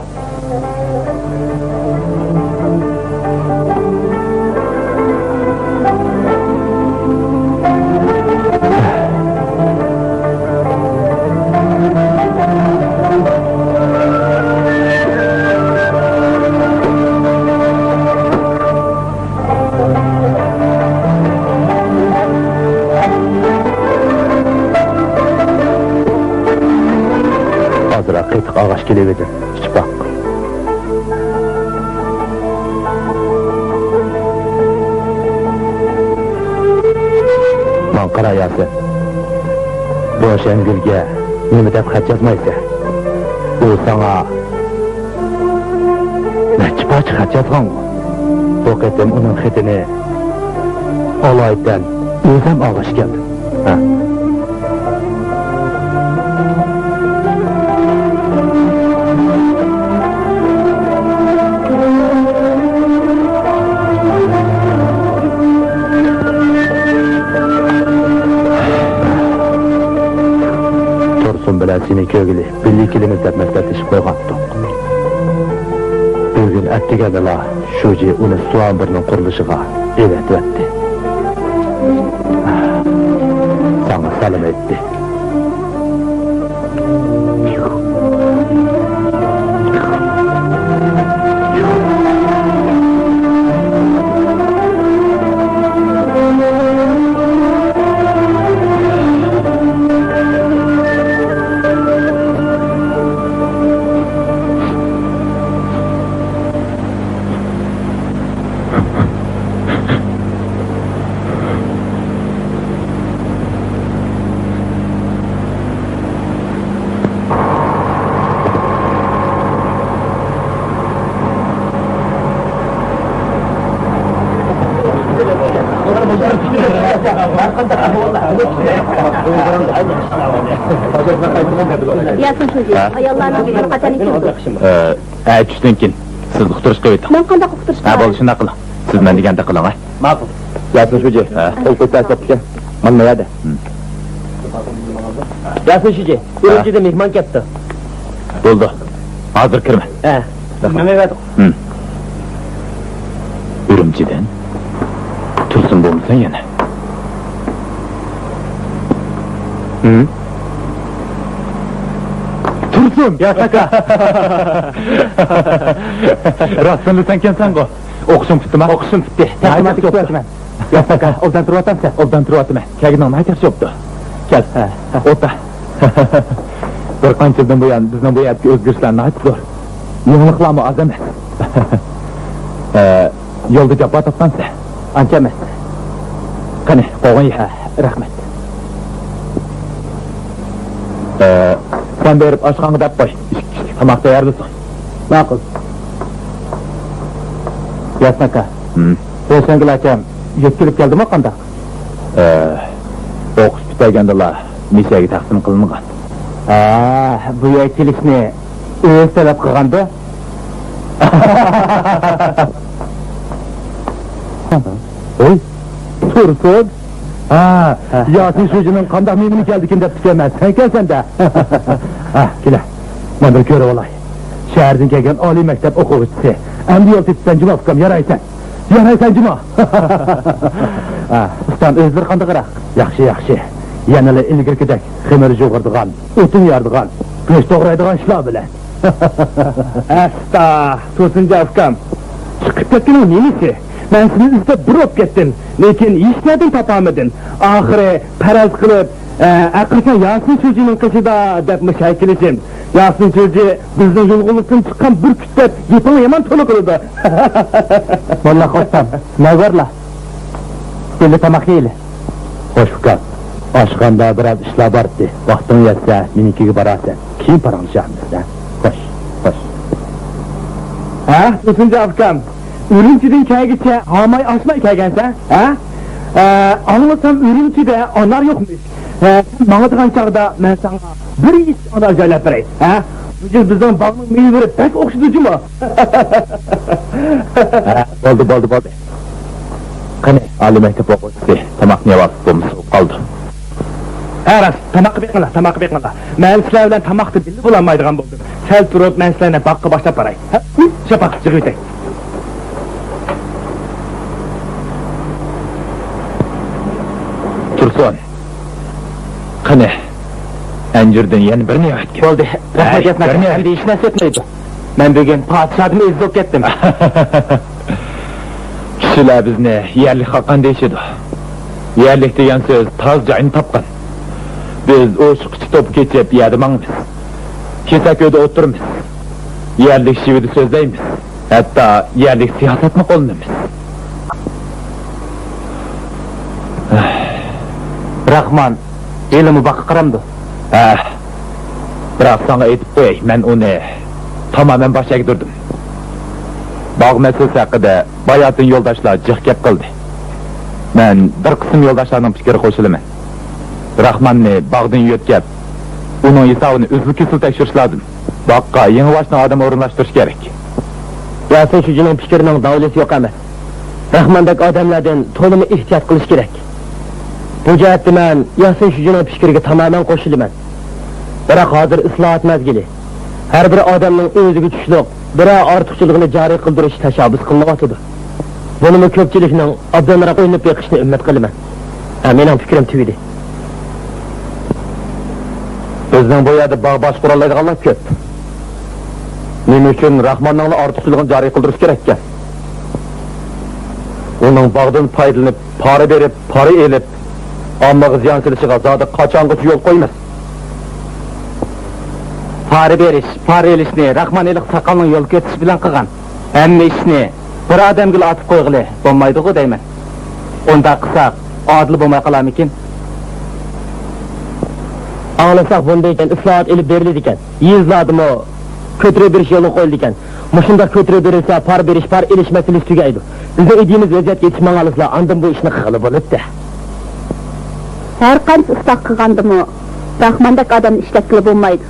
Hozir qiytiq og'ash kelib edi. Ichib baq. Man qara Yasin. Bu Şengülge nima deb xat yozmaysa, u sana nechpa xat yozgan. Bu qatam uning xatini olaydan o'zim og'ash keldim. Ha. Bilen seni köygülü, birlikilimiz de meslekleşip koygattık. Bir gün ettigendiler, şucu onu soğan birinin kuruluşuna evet etti. Sana selam etti. Yasin çocuğu, ayollarına bir kaçan için oldu. Tushdan keyin siz uqtirishga o'ting. Ben qanday uqtirishga? Ha, bo'ldi, shunday qiling. Siz men deganda qiling, ha. Ma'qul. Yasin shuji, qo'l ko'rsatibdi. Mana yerda. Yasin shuji, Urumchida mehmon ketdi. Bo'ldi. Hozir kirma. Ha. Nima edi? Urumchidan Tursun bo'lmasa yana. Tursun, ya taka. Rostini sen kensan-ku. O'qishim bitdimi? O'qishim bitdi. Matematik o'qiyapman. Ya taka, obdan turib Obdan turyapman. Kagini aytib o'pdi. Kel. O'ta. Bir qancha yildan buyon bizning bu yerga o'zgarishlarni aytib tur. Yig'liqlarmi oz emas. Yo'lda jabbo topgansa, ancha emas. qani, qo'g'in ye. Rahmat. Sen berib oshxonaga deb qo'y. Tomoq tayyorlasin. Ma'qul. Yasin aka. O'shangil akam yetkilib keldimi qanday? O'qish bitgandalar missiyaga taqsim qilingan. Bu yakilishni o'z talab qilganda. Oy, Tursun. Yasin shujining qanday menimi keldikin deb tukaman. Sen kelsan-da. Kela. Men bir ko'rib olay. Shahardan kelgan oliy maktab o'quvchisi. Endi yo'l tepsan juma ukam yaraysan. Yaraysan juma. Ustam o'zlari qanday qaraq? Yaxshi. Yanala ilgirkidek ximir jo'g'irdigan, o'tin yardigan, go'sht to'g'raydigan ishlar bilan. Asta, Tursunja ukam. Chiqib ketgan nemisi? Men seni izlab burib ketdim, lekin hech narsani topolmadim. Oxiri faraz qilib, aqlga Yasin cho'jining qishida deb mushakilishim. Yasin cho'ji bizning yo'lg'ulukdan chiqqan bir kutib, yepon yomon to'la qildi. Vallahi qo'shsam, nayvarlar. Seni tamoq yeyli. Xo'sh ukam. Oshxonada biroz ishlar bor edi. Vaqting yetsa, menikiga borasan. Keyin paranjamiz. Xo'sh. Ha, Tursunja ukam. Urumchidan kelgicha hamay oshmay kelgansan, ha? Anlasam Urumchida onlar yo'qmish. Menga degan chaqda men senga bir ish onar joylab beray, ha? Bu bizning bog'ning meyveri pek o'xshidimi? Bo'ldi. Qani, oliy maktab o'quvchisi tomoqni yeb bo'lmasa qoldi. Ras, tamoq beqinglar. Men sizlar bilan tamoqni bilib bo'lmaydigan bo'ldim. Sal turib, men sizlarni boqqa boshlab baray. Shapaq chiqib Tursun. Qani, anjirdan yana bir niyat keldi. Bo'ldi. Rahmat yetmadi. Endi hech narsa etmaydi. Men bugun podshohni izlab ketdim. Kishilar bizni yerlik haqqan deyishidi. Yerlik degan so'z toz joyini topgan. Biz o'shiqchi to'p kechib yadimamiz. Kesako'da o'tiramiz. Yerlik shividi so'zlaymiz. Hatto yerlik siyosatni qo'llaymiz. Rahman, elimi boqqa qaramdi. Biroq sana aytib qo'yay, men uni tamamen boshqa durdim. Bog' masalasi haqida bayotin yo'ldoshlar jiq gap qildi. Men bir qism yo'ldoshlarning fikri qo'shilaman. Rahmanni bog'dan yo'tkab, uning hisobini uzluksiz tekshirish lozim. Bog'qa yangi boshni odam o'rinlashtirish kerak. Yasin shujining fikrining davlati yo'q emas. Rahmandagi odamlardan to'liq ehtiyot qilish kerak. Bu jihatda men Yasin shujining fikriga tamamen qo'shilaman. Biroq hozir islohot mazgili. Har bir odamning o'ziga tushliq, biroq ortiqchiligini joriy qildirish tashabbus qilyapti. Buni ko'pchilikning obdonroq o'ynab beqishni umid qilaman. Mening fikrim tugadi. Bizning bu yerda bog' boshqaradiganlar ko'p. Nima uchun Rahmonning ortiqchiligini joriy qildirish kerak ekan? Uning bog'dan foydalanib, pora berib, pora elib, ommaga ziyon qilishiga zodi qachongacha yo'l qo'ymas. Pora elishni Rahmonilik saqalning yo'l ketish bilan qilgan. Hamma ishni bir odamga atib qo'yg'ili bo'lmaydi-ku deyman. Unda qilsak, adil bo'lmay qolarmikin? Anlasak bunday ekan, islohot elib beriladi ekan. Yuzladimi ko'tirib berish yo'li qo'yildi ekan. Mushunda ko'tirib berilsa, par berish, par elish masalasi tugaydi. Bizning idimiz vaziyatga yetishmaganliklar, andan bu ishni qilib bo'libdi. Her qancha ıslaq qilgandimi, Rahmandek adamni ishlatkili bo'lmaydi.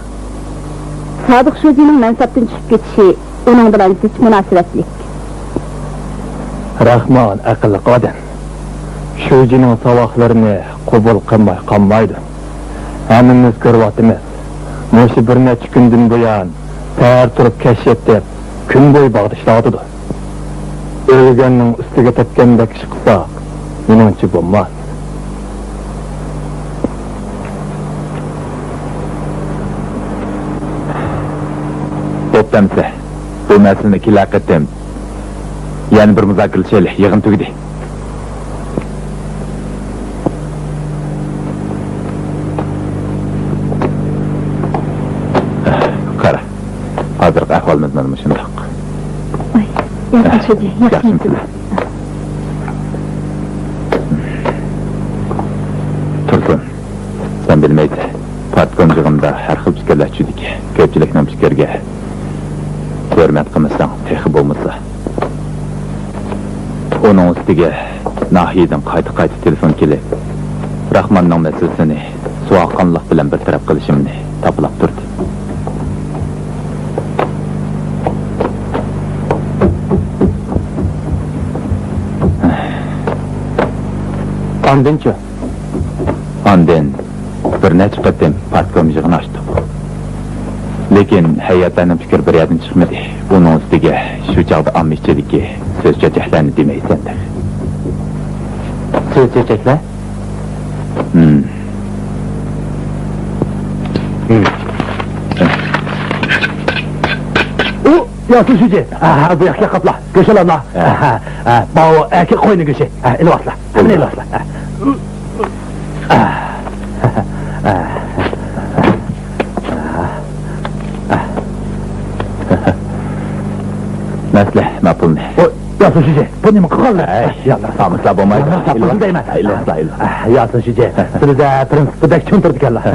Sodiq Sho'jining mansabdan tushib ketishi uning bilan zid munosabatlik. Rahmon aqlli odam. Sho'jining savoqlarini qabul qilmay qolmaydi. Hammamiz ko'ryapmiz. Mo'sha bir necha kundan buyon tayyor turib kashf deb kun bo'yi bag'ishladi. O'lganning ustiga tepgandek ish qilsa, meningcha bo'lmas. Bo'ptamsa, bu masalani kelaqatim. Yana bir muzokara qilishaylik, yig'in tugadi. Qara. Hozirgi ahvolimiz mana shundoq. Yaxshi Sho'ji, yaxshi. Tursun, sen bilmaysan. Partkom yig'inida har xil fikrlar tushdik. Ko'pchilikning fikriga hurmat qilmasang, texi bo'lmasa. Onun ustiga Nahiyadan qayta telefon kelib, Rahmonning masalasini sovuqqonlik bilan bir taraf qilishimni taplab turdi. Andinchi? Andin bir necha qatim partkom yig'ini ochdik. Lekin hayotlarning fikr bir yerdan chiqmadi. Uning ustiga shu chog'da ammichilikka söz çöçeklerini demeysen de. Söz çöçekler? Yasın Sho'ji, bu yakla kapla, göşelanla. Bağı erkek koyunu göşe, eli vasla, hemen eli vasla. Nasıl, mapul ne? Yasın Sho'ji, bu ne mi kıkallı? Yallah, sağmışlar bulmaydı. Sapılsın değme. İlvasla. Yasın Sho'ji, siz de prensipi dek çöntürdük yallah.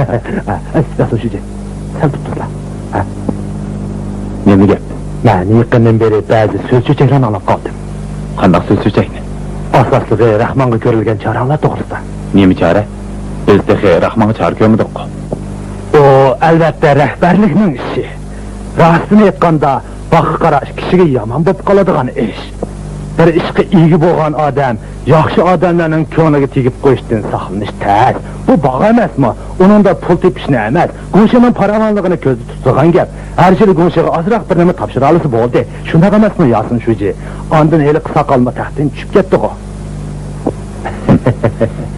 Yasın Sho'ji, sen tuttun la. Ne mi gep? Ben yıkından beri bazı söz çöçeklerini alıp kaldım. Qandaq söz çöçekni? Aslaslığı Rahman'a görülgen çağıranlar doğrusu. Ne mi çare? Biz de Rahman'a çağır görmedik. O elbette rehberliknin işi. Rastını etqanda bakı qaraş kişiga yaman bo'p qoladigan ish. Bir ishga ega bo'lgan odam yaxshi odamlarning ko'ngliga tegib qo'yishdan saqlanish tez. Bu bog' emasmi? Uningda pul tepishni emas, Go'shaning paravanligini ko'zda tutgan gap. Har yili Go'shaga ozroq bir nima topshira olsa bo'ldi. Shunday emasmi, Yasin Sho'ji? Ondan hali qisa qolma taxtdan tushib ketdi-ku.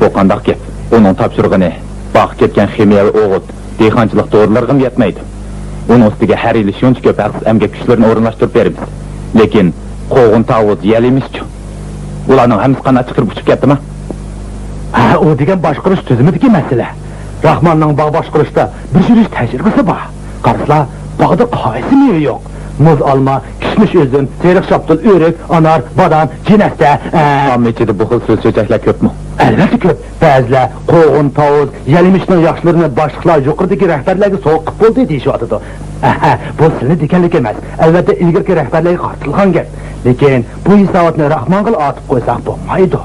Bu qandaq gap? Uning topshirig'ini bog' ketgan ximiyaviy o'g'it, dehqonchilik to'g'rilarga yetmaydi. Uning ustiga har yili shuncha ko'p emgak kuchlarini o'rinlashtirib beramiz. Lekin qo'g'in tavuz yelimizchi. Ularning hammasi qanday chiqirib uchib ketdimi? O degan boshqarish tizimidagi masala. Rahmonning bog' boshqarishda bir surish tajribasi bor. Qaraslar, bog'da qaysi meva yo'q. Muz olma, kishmish o'zin, teriq shaptul, o'rik, anar, badam, jinasta. Ammichida bu xil so'z so'chaklar ko'pmi? Albatta ko'p. Ba'zilar qo'g'in, tavuz, yelimishning yaxshilarini boshliqlar yuqoridagi rahbarlarga so'qib bo'ldi deyishyapti. Bu sizni deganlik emas. Albatta ilgirki rahbarlarga qartilgan gap. Lekin bu hisobotni Rahmonga otib qo'ysak bo'lmaydi.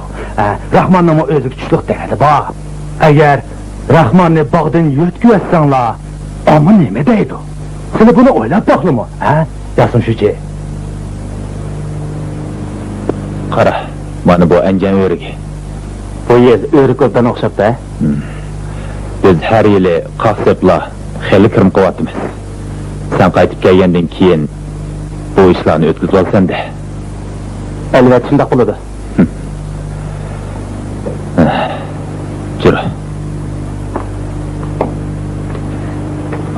Rahmonning o'zi kuchliq degani bor. Agar Rahmonni bog'dan yo'tkazsanglar, ammo nima deydi? Siz bunu o'ylab boqlimi? Yasin Sho'ji. Qara, mana bu anjan o'rigi. Bu yer o'rik o'rdan o'xshabdi. Biz har yili qaqsablar xeli kirim qilyapmiz. Sen qaytib kelgandan keyin bu ishlarni o'tkazib olsanda. Albatta shunday qiladi. Jur.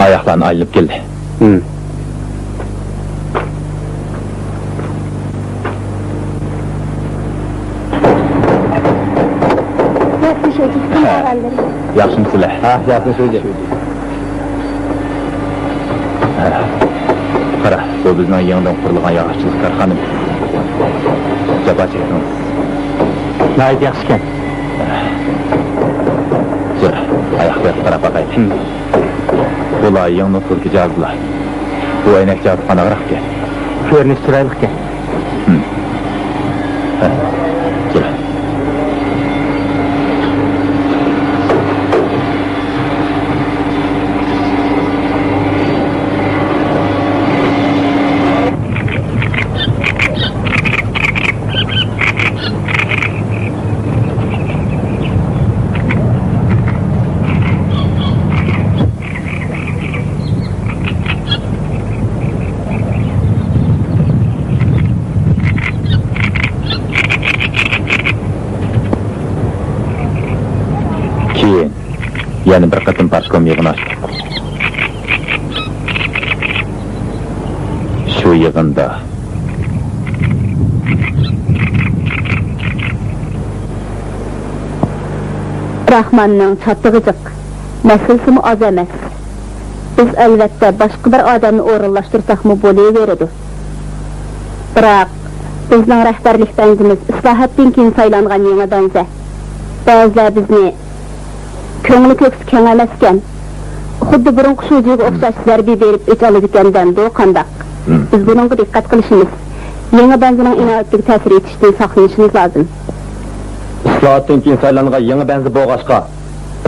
Oyoqlarni aylanib keldi. Yasin Sho'ji, Yaxshimisizlar? Yasin Sho'ji. Qara, bu bizning yangidan qurilgan yog'ochchilik korxonamiz. Jabo chekamiz. Nayt yaxshi ekan. Jur, oyoqqa qarab boqaylik. Bular yangi turki jazlar. Bu aynak jaz qanaqroq ekan? Ko'rinish chiroyli ekan. Jur. yana bir qatim parkom yig'ini ochdik. Shu yig'inda Rahmanning chattig'i jiq, masalasimi oz emas. Biz albatta boshqa bir odamni o'rinlashtirsakmi bo'laveradi. Biroq bizning rahbarlik banzimiz islohotdan keyin saylangan yangi banza. Ba'zilar bizni ko'ngli ko'ksi keng emaskan, xuddi burungi shujiga o'xshash zarba berib o'ch oladigandan qandaq. Biz bunga diqqat qilishimiz, yangi banzaning inoyatga ta'sir etishdan saqlanishimiz lozim. Islohotdan keyin saylangan yangi banza bo'lg'achqa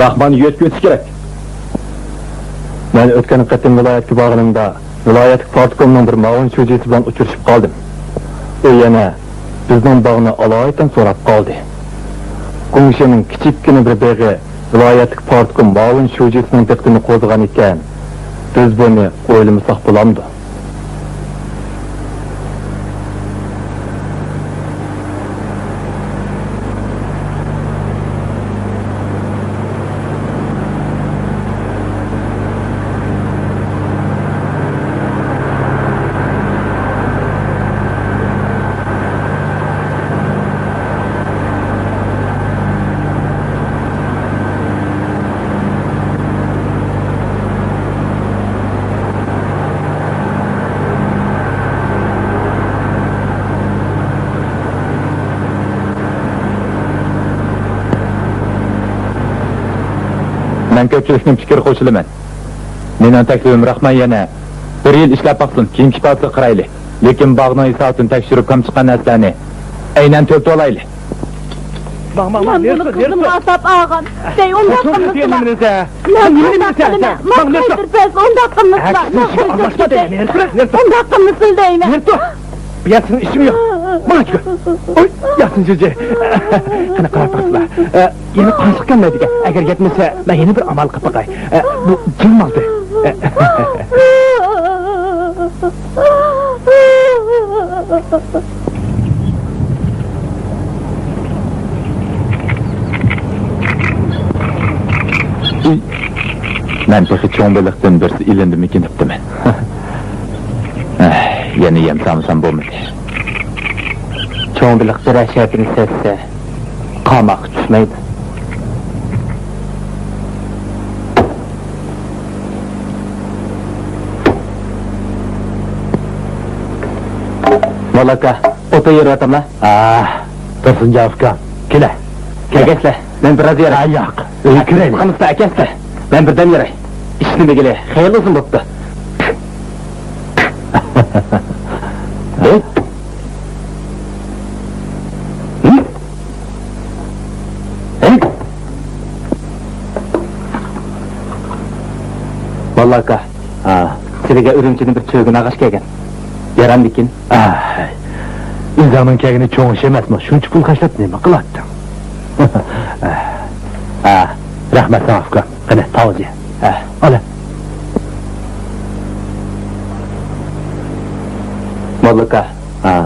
Rahmonni yo'tib kerak. Men o'tgan qatim viloyatga borganimda viloyatlik partkomning bir ma'lum shujisi bilan uchrashib qoldim. U yana bizning bog'ni alohida so'rab qoldi. Qo'mishning kichikgina bir beg'i viloyatlik partkom ma'lum shujisining diqqatini qo'zg'agan ekan. Biz buni o'ylamasak bo'lamdi. Men ko'pchilikning fikri qo'shilaman. Mening taklifim Rahman yana 1 yil ishlab baqsin, keyin kifayatga qarayli. Lekin bog'ning hisobini tekshirib kam chiqqan narsalarni aynan to'lta olayli. Bak, Kızım asap ağam. Dey onda kımnısıla. Onda kımnısıl deyme. Yatsın işim yok. Bak. Oy, yatsın çocuğu. Kana karar baktılar. Yeni konuşurken ne diyeceğim? Eğer yetmese ben yeni bir amal kapakay. Bu kim aldı? Ben peki çoğunbalıktan birisi ilindi mi kinipti men. Yeni yem samsam bo'lmadi. Çoğunbalık bir aşağıdını setse qamak düşmeydi. Molaka, oto yeri atamla. Dursun Cavka. Kile. Kegesle, ben biraz yere. Ayak. Öyküreyle. Kanısta akesle. Ben birden yere. İşini de gele, hayırlı uzun boktu. Molaka, sizge Ürümçinin bir çöğün ağaç kegen. Yaran dikin. İnsanın kegini çoğun iş emesme. Şunç pul kaçlat neyme kılattın. Rahmet sana Afgan. Hadi tavuz ye. Ala. Molaka,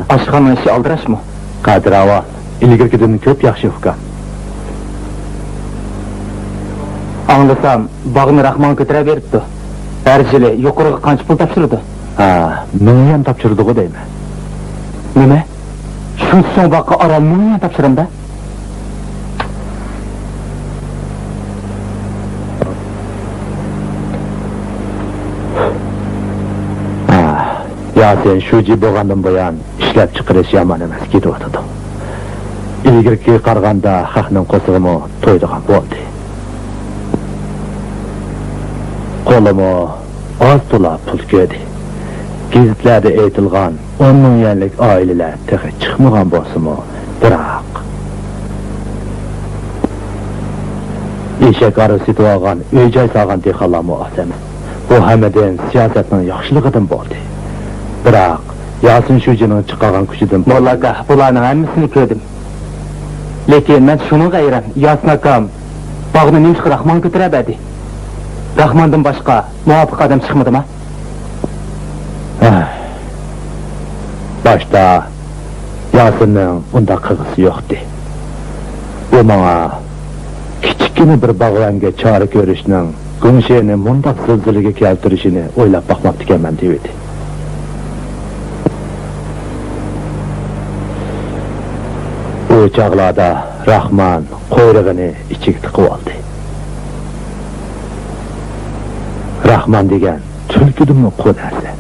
aşıqanın işi aldıraş mı? Kadir Ava. İligir gidenin köp yaxşı Afgan. Anlasam, bağını Rahman götüre veripti. Her jili yukarıga qancha pul tapşırdı? Meni ham tapşırdı o deyme. Nime? Şu son bakı aral meni ham tapşırım da? Ya sen shuji bo'lgandan buyon ishlab chiqarish yomon emas ketayotdi. Ilgirki qaraganda haqning qo'sig'imi to'ydigan bo'ldi. Qo'limi oz to'la pul ko'di. Gazetlarda aytilgan 10 millionlik oilalar tehi chiqmagan bo'lsa-mu, biroq eshak arı setib olgan, uy-joy solgan dehqonlarmi osam. Bu hammadan siyosatning yaxshiligidan bo'ldi. Biroq Yasin shujining chiqqan kuchidan Molaka, bularning hammasini ko'rdim. Lekin men shuni g'ayram, Yasin akam bog'ni nimcha Rahman ko'taradi. Rahmandan boshqa muvofiq odam chiqmadimi? Başta Yasinning unda qilg'isi yo'qdi. U menga kichkina bir bog'vonga chora ko'rishning Gumsheni mundaq zilzilaga keltirishini o'ylab boqmoqchi ekanman deydi. O chog'larda Rahman qo'yrig'ini ichiga tiqib oldi. Rahman degan tulkidimi qo'narsa.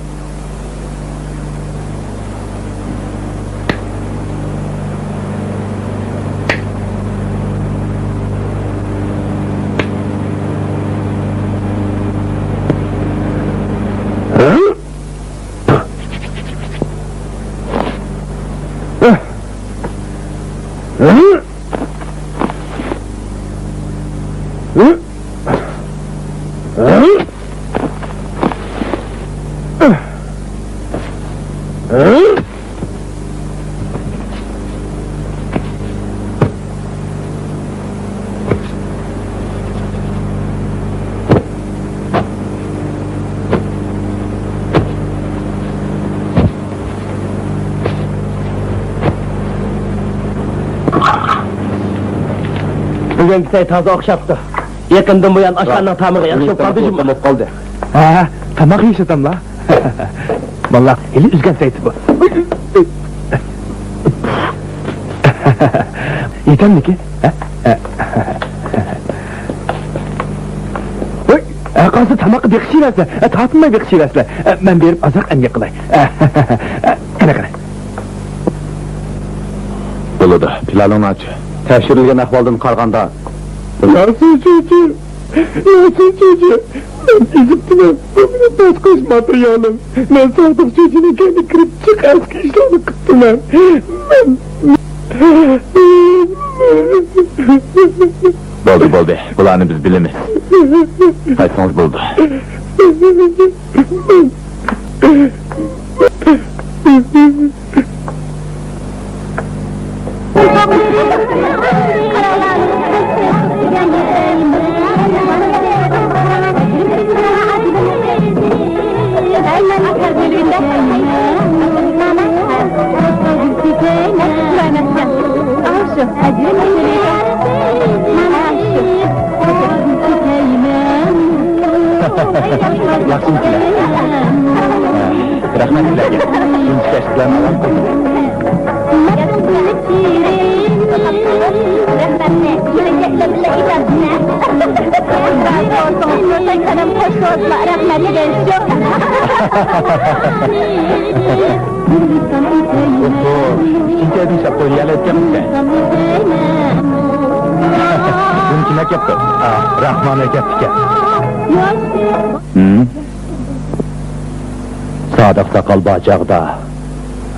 Bugün bize taze okşaptı. Yakından bu yan aşağının tamığı yakışıp kaldı mı? Tamam kaldı. Ha, tamak yiyiş adam la. Vallahi eli üzgen sayısı bu. Yeter mi ki? Qansı tamakı bekşiverse, tatınmay bekşiverse, ben berip azak en yakılay. Qana. Bo'ladi, pilalon aç. Teşhirilgen ahvaldan qarganda. Nasıl çocuğu? Ben iziptime, bu başka materyalım. Ben sadık çocuğuna kendi kırıp çık eski işlerini kıttım ben. Bo'ldi. Bularni biz bilamiz. Qaytsangiz bo'ldi. Yaxshi sizlar. Rahmat sizlarga. Shuncha tashkilotlarni alam qildim. Ikkinchi adishab qo'yalayotganmiz. Buni kim aytyapti? Rahman aytyapti. Sadık Sakal bacağda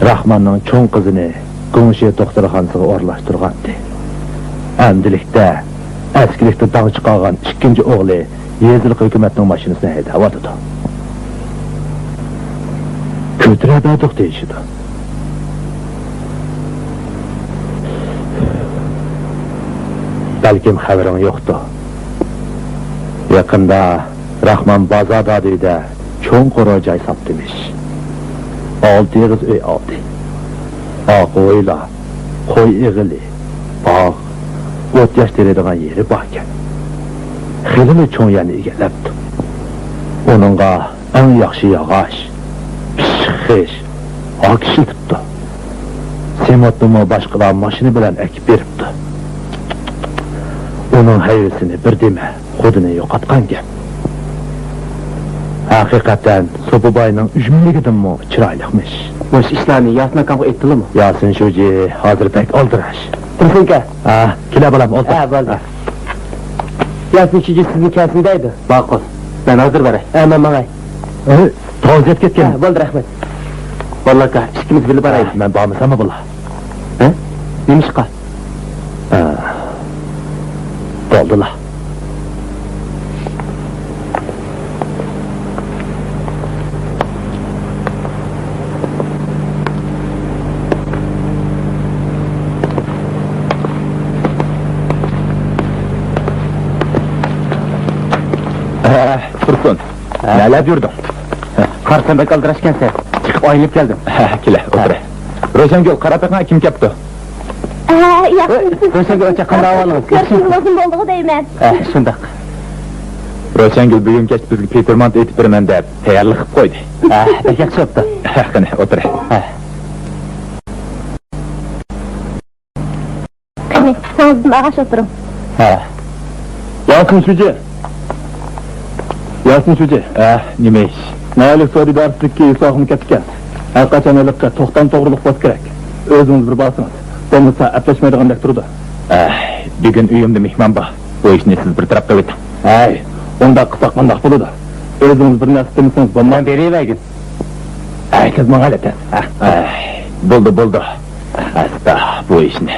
Rahman'ın çoğun kızını Gümüşe doktorxanasına orlaştırğandı. Endilikdə, əskilikdə dağ çıxarğan ikinci oğlu Yezilq hökumətinin maşinisini heydavadıdı. Kötürəbədik deyişidi. Bəlkim xəbərin yoxdur. Yakında Rahman Bazadadi'de çoğun koruyacay saptıymış. 6 yığız öy aldı. Ağoyla, koy iğili, bağ, ot yaştırıdığın yeri bağken. Xilini çoğun yani igelepti. Onunla en yaxşı yağaş, pişxiş, akışı tuttu. Semotlumu başqalar maşını bilen ekip beripti. Onun hayrisini bir deme, Xudini yo'qotgan gap. Haqiqatan So'bubayning ujumligidanmi chiroyliqmish. Boş ishlarni Yasin akamga aytdingmi? Yasin sho'ji hozir pek oldirash. Tursunka. Ha, kela bolam oldir. Ha, bo'ldi. Yasin sho'ji sizni kasbidaydi. Ma'qul. Ben hozir baray. Men mangay. Toziyat ketgan. Ha, bo'ldi, rahmat. Vallahi ka, ikkimiz bilib baraylik. Men bormasam bo'la. Ha? Nima ish qil? Bo'ldilar. Tursun. Neler yurdun? Qarsan bek aldirashgansan. Chiqib oynab keldim. Kela, o'tir. Ro'shangul, qarapaqma kim kapti? yaxshimisiz? Ro'shangul qanday ahvolingiz? Ko'rishingiz o'zim bo'ldi deyman. Shundoq. Ro'shangul bugun kech bizga Petermont aytib beraman deb tayyorlik qilib qo'ydi. Pek yaxshi bo'pti. Qani, o'tir. Qani, siz ag'ash o'tiring. Yasin Shuji. Nima ish? Mayli solidarlikka isohim ketgan. Har qachon o'likqa to'xtam to'g'riliq bo'lish kerak. O'zingiz bir bosingiz. Bo'lmasa aplashmaydigandek turdi. Bugun uyimda mehmon bor. Bu ishni siz bir taraf qilib o'ting. Unda qilsak qanday bo'ladi? O'zingiz bir narsa demisangiz bo'lmay Berayvergin. siz menga aytasiz. Bo'ldi. Asta bu ishni.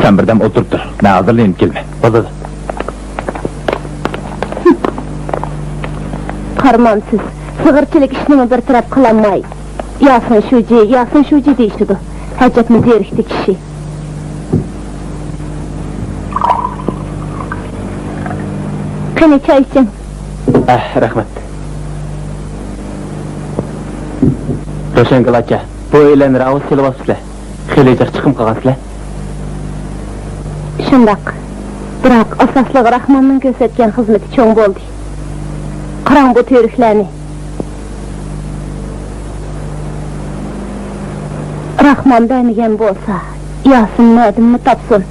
Sen birdan o'tirib tur. Men hazırlayıp kelme. Bo'ladi. Qarmamsiz. Sig'irchilik ishini bir taraf qilamay. Yasin Shuji deyishdi. Hajjatni zerikdi kishi. Qani choy iching. Rahmat. Ro'shangul aka, bu o'ylanlar avuz kelyapsizlar. Xelijiq chiqim qilgansizlar. Shundoq. Biroq asosligi Rahmonning ko'rsatgan xizmati cho'ng bo'ldi. Qarang bu teriklarni. Rahmon bermagan bo'lsa, Yasin nadimni topsin.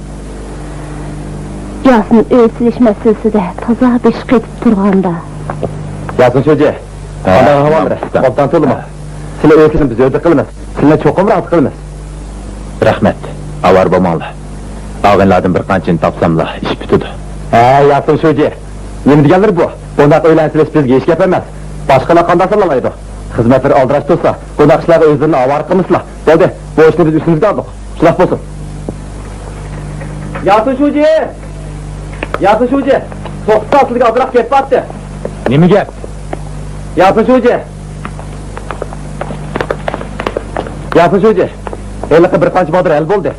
Yasin o'ysilish masalasida toza besh qetib turganda. Yasin Shuji, qanday ahvolingiz? Qopdan to'lma. Sizlar o'ysizni biz o'rda qilamiz. Sizlar cho'qim rahat qilamiz. Rahmat. Avar bo'lmanglar. Ağınlardan bir qanchani topsamla ish bitadi. Yasin Shuji. Nima deganlar bu? Bunday o'ylansizlar bizga hech gap emas. Boshqalar qanday qilalaydi? Xizmatlar aldirash tursa, bunday ishlarga o'zlarini avar qilmaslar. Bo'ldi, bu ishni biz ustimizga oldik. Shular bo'lsin. Yasin Shuji. To'xta, sizga ozroq gap bordi. Nima gap? Yasin Shuji. Eliqi bir qancha bodir el bo'ldi.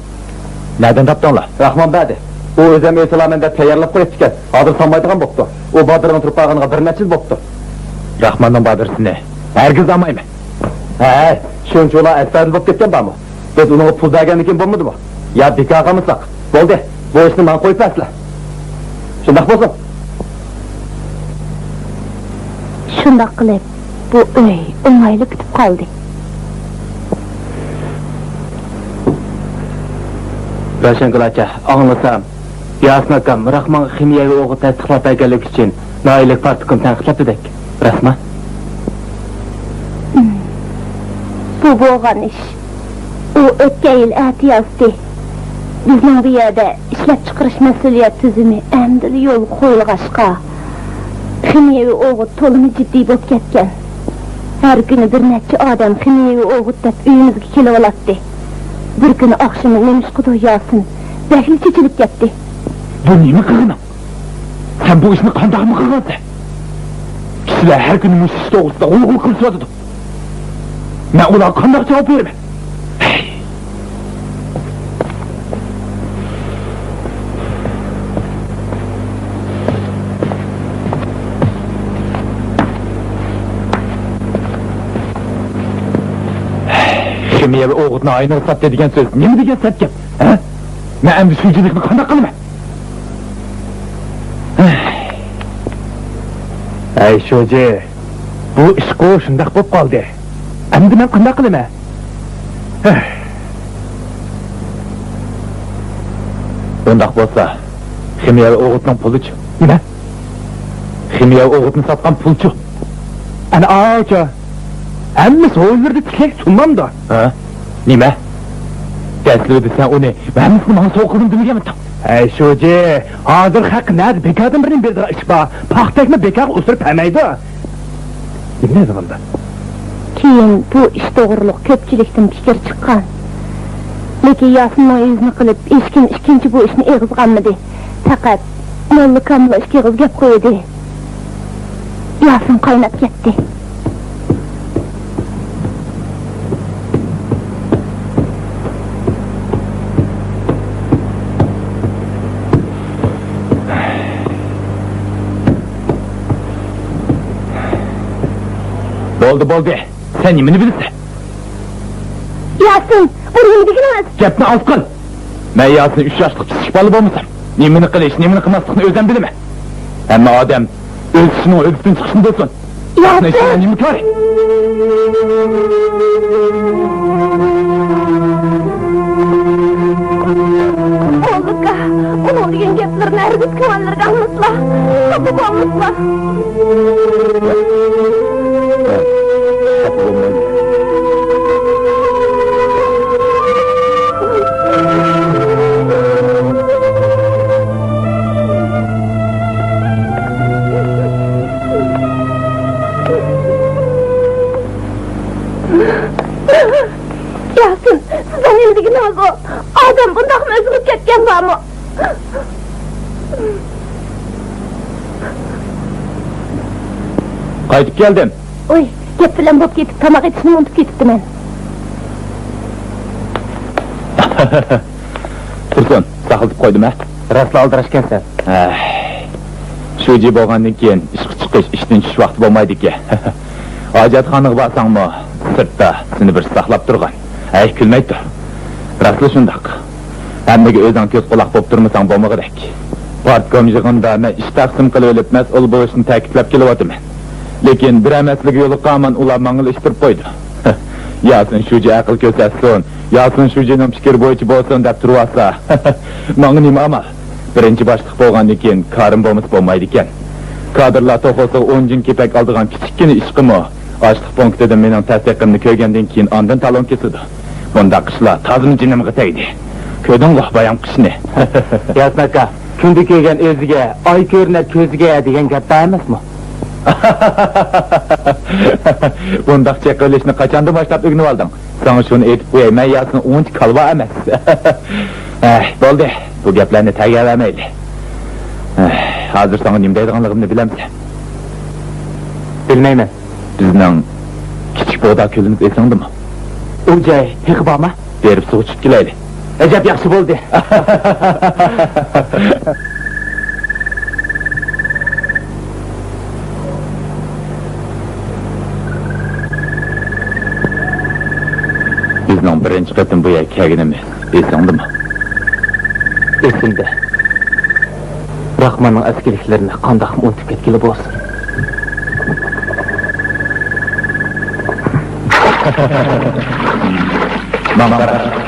Nereden topdinglar? Rahmon berdi. U o'zim eslamandan tayyorlab qo'yib ekan. Hozir sanmaydigan bo'pti. U bodirning turib qolganiga bir necha yil bo'pti. Rahmonning bodirisi ne? Hergiz almayman. Shunchalar asfalт bo'lib ketgan bormi? Biz uni pul bergandan bo'lmadimi? Ya bekor qilmasak. Bo'ldi. Bu ishni men qo'yib tasla. Shundoq bo'lsin. Shundoq qilib, bu uy o'ng'ayli bitib qoldi. Ro'shangul aka, anglasam, Yasin akam Rahmon ximiyaviy o'g'it tasdiqlab berganlik uchun noillik partikum tanqidlab edik. Rasman? Bu bo'lgan ish. U o'tgan yil atiyozdi. Bizning bu yerda ishlab chiqarish mas'uliyat tuzumi endi yo'l qo'yilg'ashqa. Ximiyaviy o'g'it to'limi jiddiy bo'lib ketgan. Har kuni bir necha odam ximiyaviy o'g'it deb uyimizga kelib oladi. Bir kuni oqshimi nemish qudu Yasin bakli chechilib ketdi. Bu nima qilganing? Sen bu ishni qanday qilgansan? Kishilar har kuni mush ish to'g'risida o'g'il qilishadi. Men ular qanday javob beraman? Ximiyaviy o'g'itni aynan sotdi degan so'z. Nima degan sot gap? Men endi shujilikni qanday qilaman? Shuji, bu ish shundoq bo'lib qoldi. Endi men qanday qilaman? Undoq bo'lsa, ximiyaviy o'g'itning pulichi. Nima? Ximiyaviy o'g'itni sotgan pulchi. Ana aka. Amma so'zlarda tiklak sunmamda. Nima? Tashladi sen uni. Men buni so'qildim demaganman. Shuji, hozir haq nadi bekardan birini berdilar ish bor. Paxtakni bekar o'stirib olmaydi. Nima bo'ldi? Keyin bu ish to'g'riliq ko'pchilikdan fikr chiqqan. Lekin Yasinning yuzni qilib, ikkinchi bu ishni eg'izganmidi. Faqat Molla Kamil ishga gap qo'ydi. Yasin qaynab ketdi. Bo'ldi. Sen nimani bilasan? Yasin, bu nima deganingiz? Gapni oz qil. Men Yasin 3 yoshlik kichik bola bo'lmasam, nimani qilish, nimani qilmaslikni o'zim bilaman. Hamma odam o'z ishining o'zidan chiqishini bilsin. Yasin! Nima kerak? Oğlukka, onun degan gaplarni hargiz ko'ngillarga olmasla. Qabul olmasla. Yasin, sizden ildigin oldu. Adam bundak mı özgürüp ketken var mı? Qaytib keldim. Oy, gap bilan bo'p ketib, tamoq etishni unutib ketibdiman. Tursun, saqlatib qo'ydim a? Rostla aldirashgansan. Shuji bo'lgandan keyin ishga chiqish, ishdan tushish vaqti bo'lmaydi ekan. Hojatxonaga borsangmi, sirtda seni bir saqlab turgan. Ay, kulmay tur. Rostla shundaq. Hammaga o'zing ko'z quloq bo'lib turmasang bo'lmag'idek. Partkom yig'inda men ish taqsim qilib olib, mas'ul bo'lishni ta'kidlab kelyapman. Lekin bir emasligi yo'li qolman ular mangil ish turib qo'ydi. Yasin shuji aql ko'rsatsin, Yasin shujining fikr bo'yicha bo'lsin deb turibsa. Menga nima amal? Birinchi boshliq bo'lgandan keyin karim bo'lmaydi ekan. Kadrlar to'g'risi 10 jin kepak oldigan kichikgina ishqimi, ochliq punktida mening tasdiqimni ko'rgandan keyin ondan talon kesidi. Bunda qishlar tazim jinimga tegdi. Ko'rdingmi bayon qishni? Yasin aka, kundi kelgan o'ziga, oy ko'rinar ko'ziga degan gap emasmi? Bundaq chaqilishni qachondan boshlab o'rganib olding? Sana shuni aytib qo'yay, men Yasin uncha qalva emas. Bo'ldi. Bu gaplarni tayyorlamaydi. Hozir sana nima deydiganligimni bilamsan? Bilmayman. Bizning kichik boda ko'limiz esingdimi? U joy teqib borma? Berib suv ichib kelaylik. Ajab yaxshi bo'ldi. Bizning birinchi qatim bu yerga kelganimiz esingdimi? Esimde. Rahmanның askerliklerini qandaqmı unutib ketgili bo'lsin.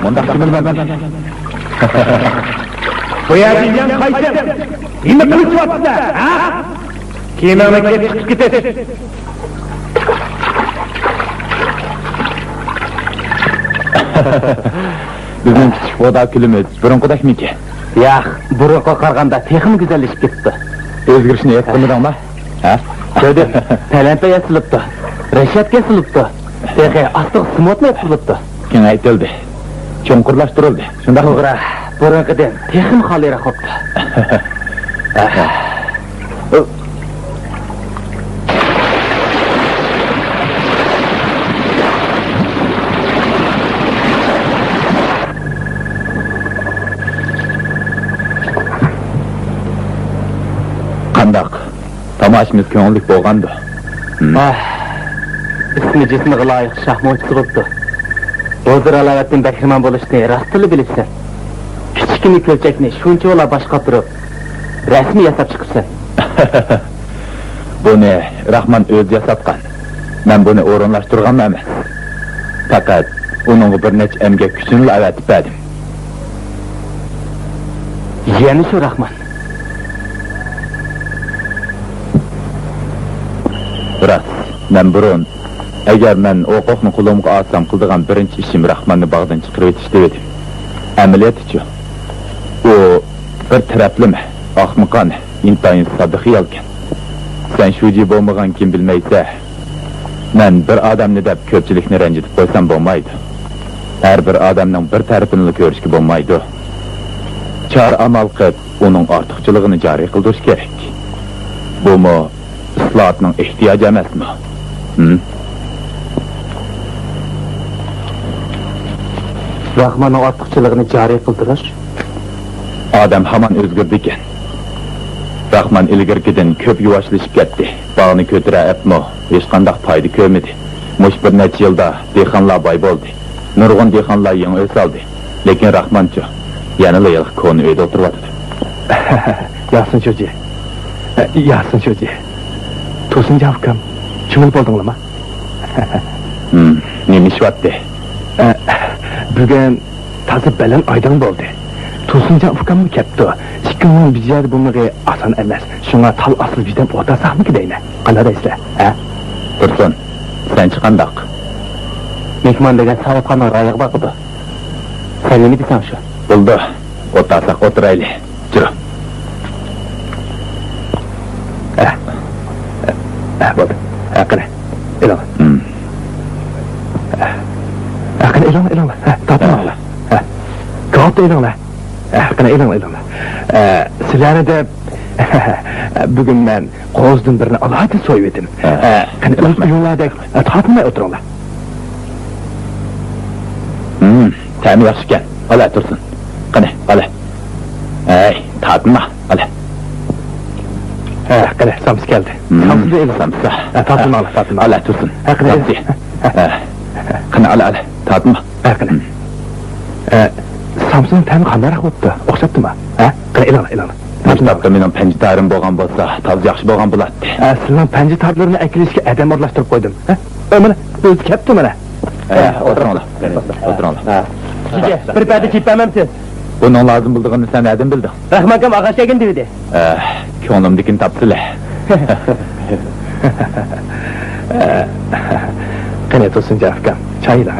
Mundaq kimilman. Bu yerden qaytib, nima qilyapsizlar, ha? Kemamga chiqib ketasiz. Bizning kichik boda kulimiz burunqidakmiki? Yo'q, burunqa qaraganda texnik güzellashib ketdi. O'zgarishni yaptimidanmi? Ha? Dedi, talant yasilibdi. Rashad kesilibdi. Texi astiq smotni yapilibdi. Kengaytirildi. Cho'nqurlashtirildi. Shunda To'g'ri, burunqidan texnik xolira qopdi. qandaq? Tomashimiz ko'ngillik bo'lgandi. İsmi cismiga loyiq shahmatchi bo'libdi. Hozir Alavattin Bakirman bo'lishni rostli bilibsan. Kichkina ko'lchakni shuncha ola boshqa turib, rasmiy yasab chiqibsan. Buni Rahman o'zi yasatgan. Men buni o'rinlashtirgan emas. Faqat uning bir necha emgak kuchini avatib berdim. Yani shu Rahman. Biroq men burun agar men o'qoqni qo'limga olsam qildigan birinchi ishim Rahmanni bog'dan chiqarib etish edim. Amaliyotchi. U bir taraflama, ahmoqona, intayin sodiq xiyolkan. Sen shuji bo'lmagan kim bilmaysa, men bir odamni deb ko'pchilikni ranjitib qo'ysam bo'lmaydi. Har bir odamning bir tarafini ko'rishga bo'lmaydi. Chor amal qilib, uning ortiqchiligini joriy qildirish kerak. Bu-mu islohotning ehtiyoji emasmi? Rahmanning ortiqchiligini joriy qildirish Odam hamon o'zgardi ekan. Rahman ilgirgidan ko'p yuvashlashib ketdi. Bog'ni ko'tira apmo, hech qanday foyda ko'rmadi. Mush bir necha yilda dehqonlar boy bo'ldi. Nurg'un dehqonlar yangi o's oldi. Lekin Rahmanchi Yanıla yılıq konu öyde oturmadı. Yasin çocuğu. Yasin çocuğu. Tosun cavkam. Kimil boldun mı? Neymiş vattı? Bugün tazı belen aydan boldu. Tosun cavkam mı kepti? İkinin bizler bunları asan emez. Şuna tal asıl bizden otasak mı gideyne? Kanada isle. Dursun, sen çıkandak. Mehman degen sahipxana rayığı bakıdı. Sen ne mi desen şu? Buldu. Otarsak oturaylı. Cürü. Boldu. Akine. İlan. Akine ilan. Tatlı ala. Kağıt da ilan la. Akine ilan. Sizlerine de bugün ben qozdun birini alaydı soyvedim. Kani öz uyunlarda tatmay oturun la. Təmi yaxşı gel. Ala Dursun. Qani, ala. Ey, tatma. Ala. Kani samsı geldi. Samsı da ilan. Samsa. Tatma ala. Ala Dursun. Akine Samsi. Qani, ala. Tatma. Akine. Samsının təmi qandarak boptu. Oxşaptı mı? Kani ilan. Məktəbdə mənim pəncitarim bolğan bolsa, taz yaxşı bolğan bulatdı. Sizin pənci tablarını əkilişki ədəm orlaştırıp koydum. Ömür, özü kepti mənə. Oturun ala. Oturun ala. Sizce bir pədi kipəməmsiz. Bunun lazım bulduğunu sen nereden bildin? Rahmakam ağaç ekin dedi. Könlümdekini tapsıla. Qaniyat olsun Cafkam, çay ilan.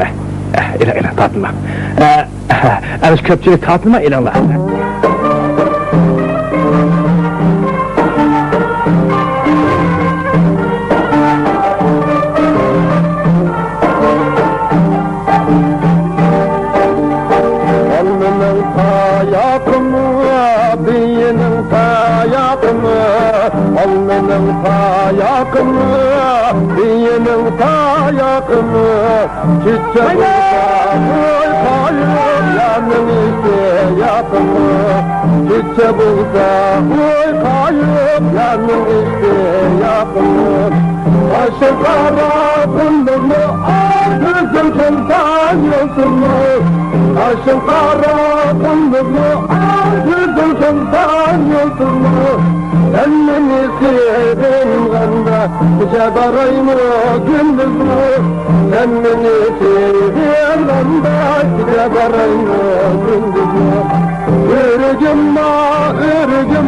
İlan, tatılma. Arış köpçülük tatılma ilanla. Alnının tayakını, diyinin tayakını, çiçek olsa koy kayıp yanın işte yakını. Çiçek olsa koy kayıp yanın işte yakını. Başı kara kundunu al gözüm sultan yosunmu. Başı kara kundunu al gözüm sultan yosunmu. Emmeni sevdim ganda, cebarayım gündüzmü. Emmeni sevdim ganda, cebarayım gündüzmü. Ürgüm bardak ürgüm.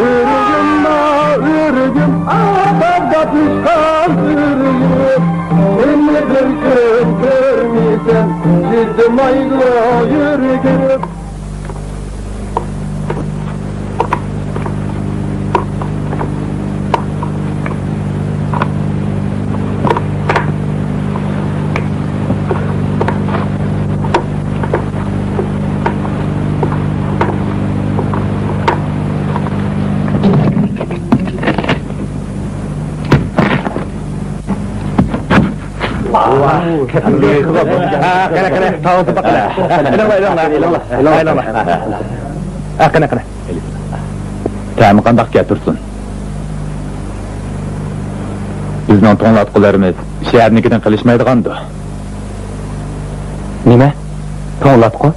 Ürgüm bardak ürgüm. Seni bir gün görmeysen, sizdim aylı yürgüm. Kene, tağızı bakala. İlanla. Kene. Təmi qandaq gətirsin. Bizden tonlatqılarımız şəhərnikiden qilishmaydigandı. Nime? Toğlatqı?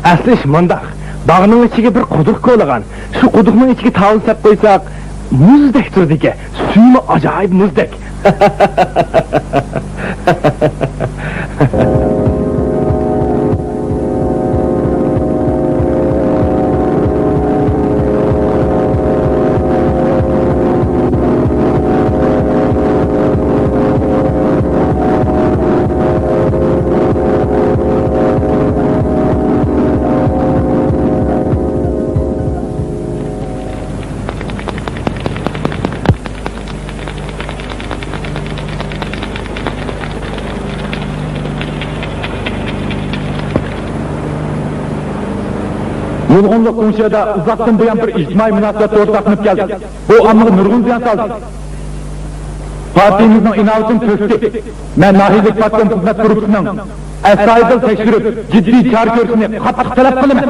Aslı iş mundaq. Bağının içige bir quduq ko'lagan. Şu quduqning ichiga tavul sap qo'ysak, muzdek turdiki. Suyu acayip muzdek. Nurg'unliq Qo'shida uzoqdan buyon bir ijtimoiy munosabat o'rtoqlanib keldi. Bu ommaga nurg'un ziyon soldi. Partiyamizning inovatini to'sdi. Men nahiylik partiyam xizmat guruhining astoydil tekshirib, jiddiy chora ko'rishini qattiq talab qilaman.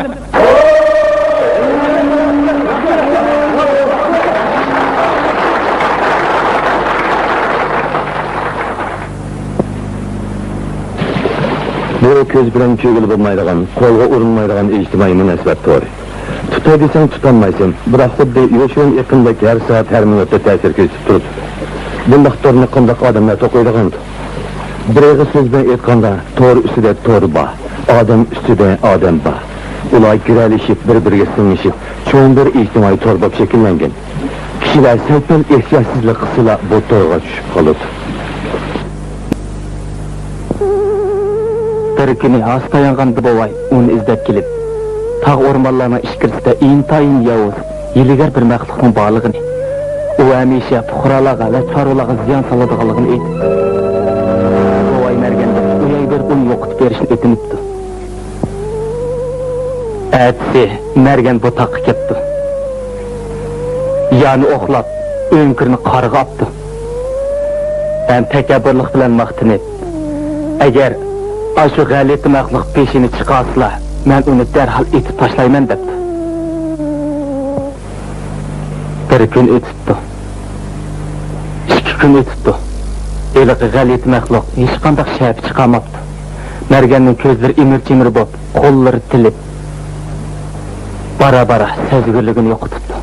Bu ko'z bilan ko'ngil bo'lmaydigan, qo'lga urinmaydigan ijtimoiy munosabat to'g'ri. Tutay desang tutanmaysan, biroq xuddi yo'shin yaqinda har soat har minutda ta'sir ko'rsatib turibdi. Bundaq to'rni qanday odamlar to'qiydigan? Bir og'iz so'z bilan aytganda, to'g'ri ustida to'g'ri bor, odam ustida odam bor. Ular giralishib, bir-biriga singishib, cho'ng bir ijtimoiy to'r bo'lib shakllangan. Kishilar salpal ehtiyotsizlik qilsalar bu to'rga tushib qoladi. Bir kuni hasta yang'anda bovay uni izlab kelib, tog' o'rmonlarning ichkarisida intayin yovuz, yiligar bir maxluqning borligini, u hamisha fuqarolarga va chorvalarga ziyon soladiganligini aytdi. Bovay merganda uyay bir uni yo'qitib berishni o'tinibdi. Atsi mergan bu taqqa ketdi. Yani oxlab, önkürünü qarıga aptı. Ben təkəbbürlük bilan maqtinib, əgər aşı g'alati maxluq peşini chiqasla, men uni darhol etib tashlayman debdi. Bir kun o'tibdi. 2 kun o'tibdi. Eliqi g'alati maxluq hech qanday shab chiqamabdi. Merganning ko'zlari imir-chimir bo'lib, qo'llari tilib, bara-bara sezgirligini yo'qotibdi.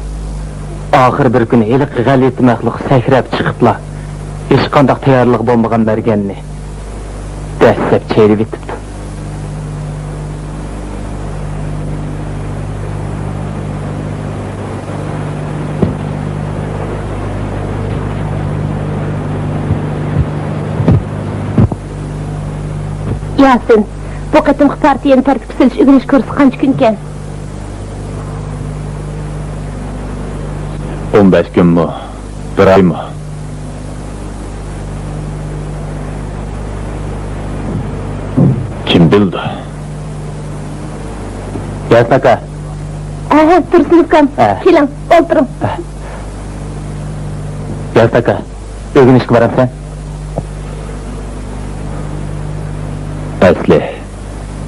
Ahir bir kun eliqi g'alati maxluq sakrab chiqibla, hech qanday tayyorlik bo'lmagan merganni dastlab çeyrib etibdi. Yasin, bu qatimki partiyani tartib silish o'g'inish kursi qancha kun ekan? 15 kunmi? Bir oymi? Kim bildi? Yasin aka. Aha, Tursun ukam. Keling, o'tiring. Yasin aka, o'g'inishga boramsan? Asli,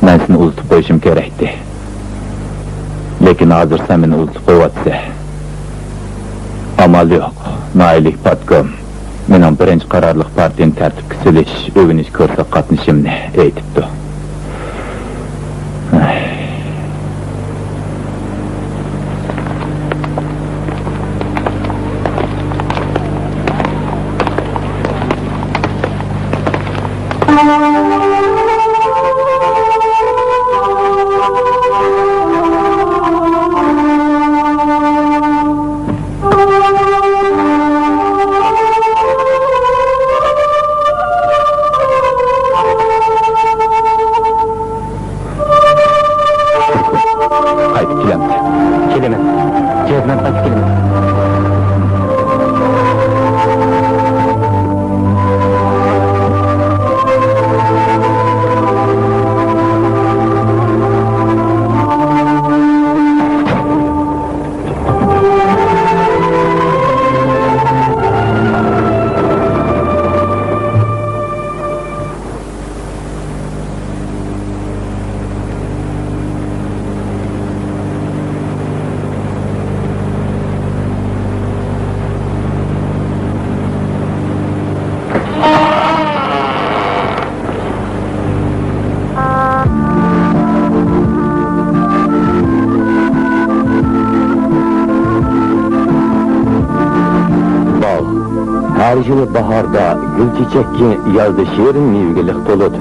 men seni unutib qo'yishim kerakdi. Lekin hozir sen meni unutib qo'yapsan. Amal yo'q. Naylik patkom. Mening birinchi qarorliq partiyani tartibga solish, o'g'inish ko'rsa qatnashimni aytibdi. Her yıl baharda gül çiçekki yazda şiirin meyvelik doludu.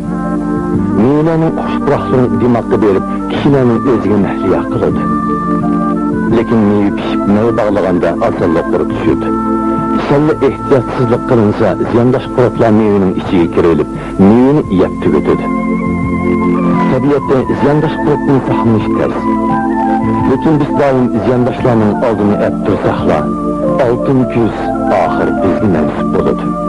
Meyvelerinin hoşbıraklığını dimakta verip kişilerin özüge mehliya kılıdı. Lekin meyve pişip meyve bağlaganda asallık kurup düşürdü. Selle ihtiyatsızlık kılınsa ziyandaş kurutlar meyvenin içine girilip meyveni yep tüketedi. Tabiatte ziyandaş kurutun sahmış ters. Lekin biz daim ziyandaşlarının aldığını ep tursakla, altın küz ahir bizgi mensup buludu.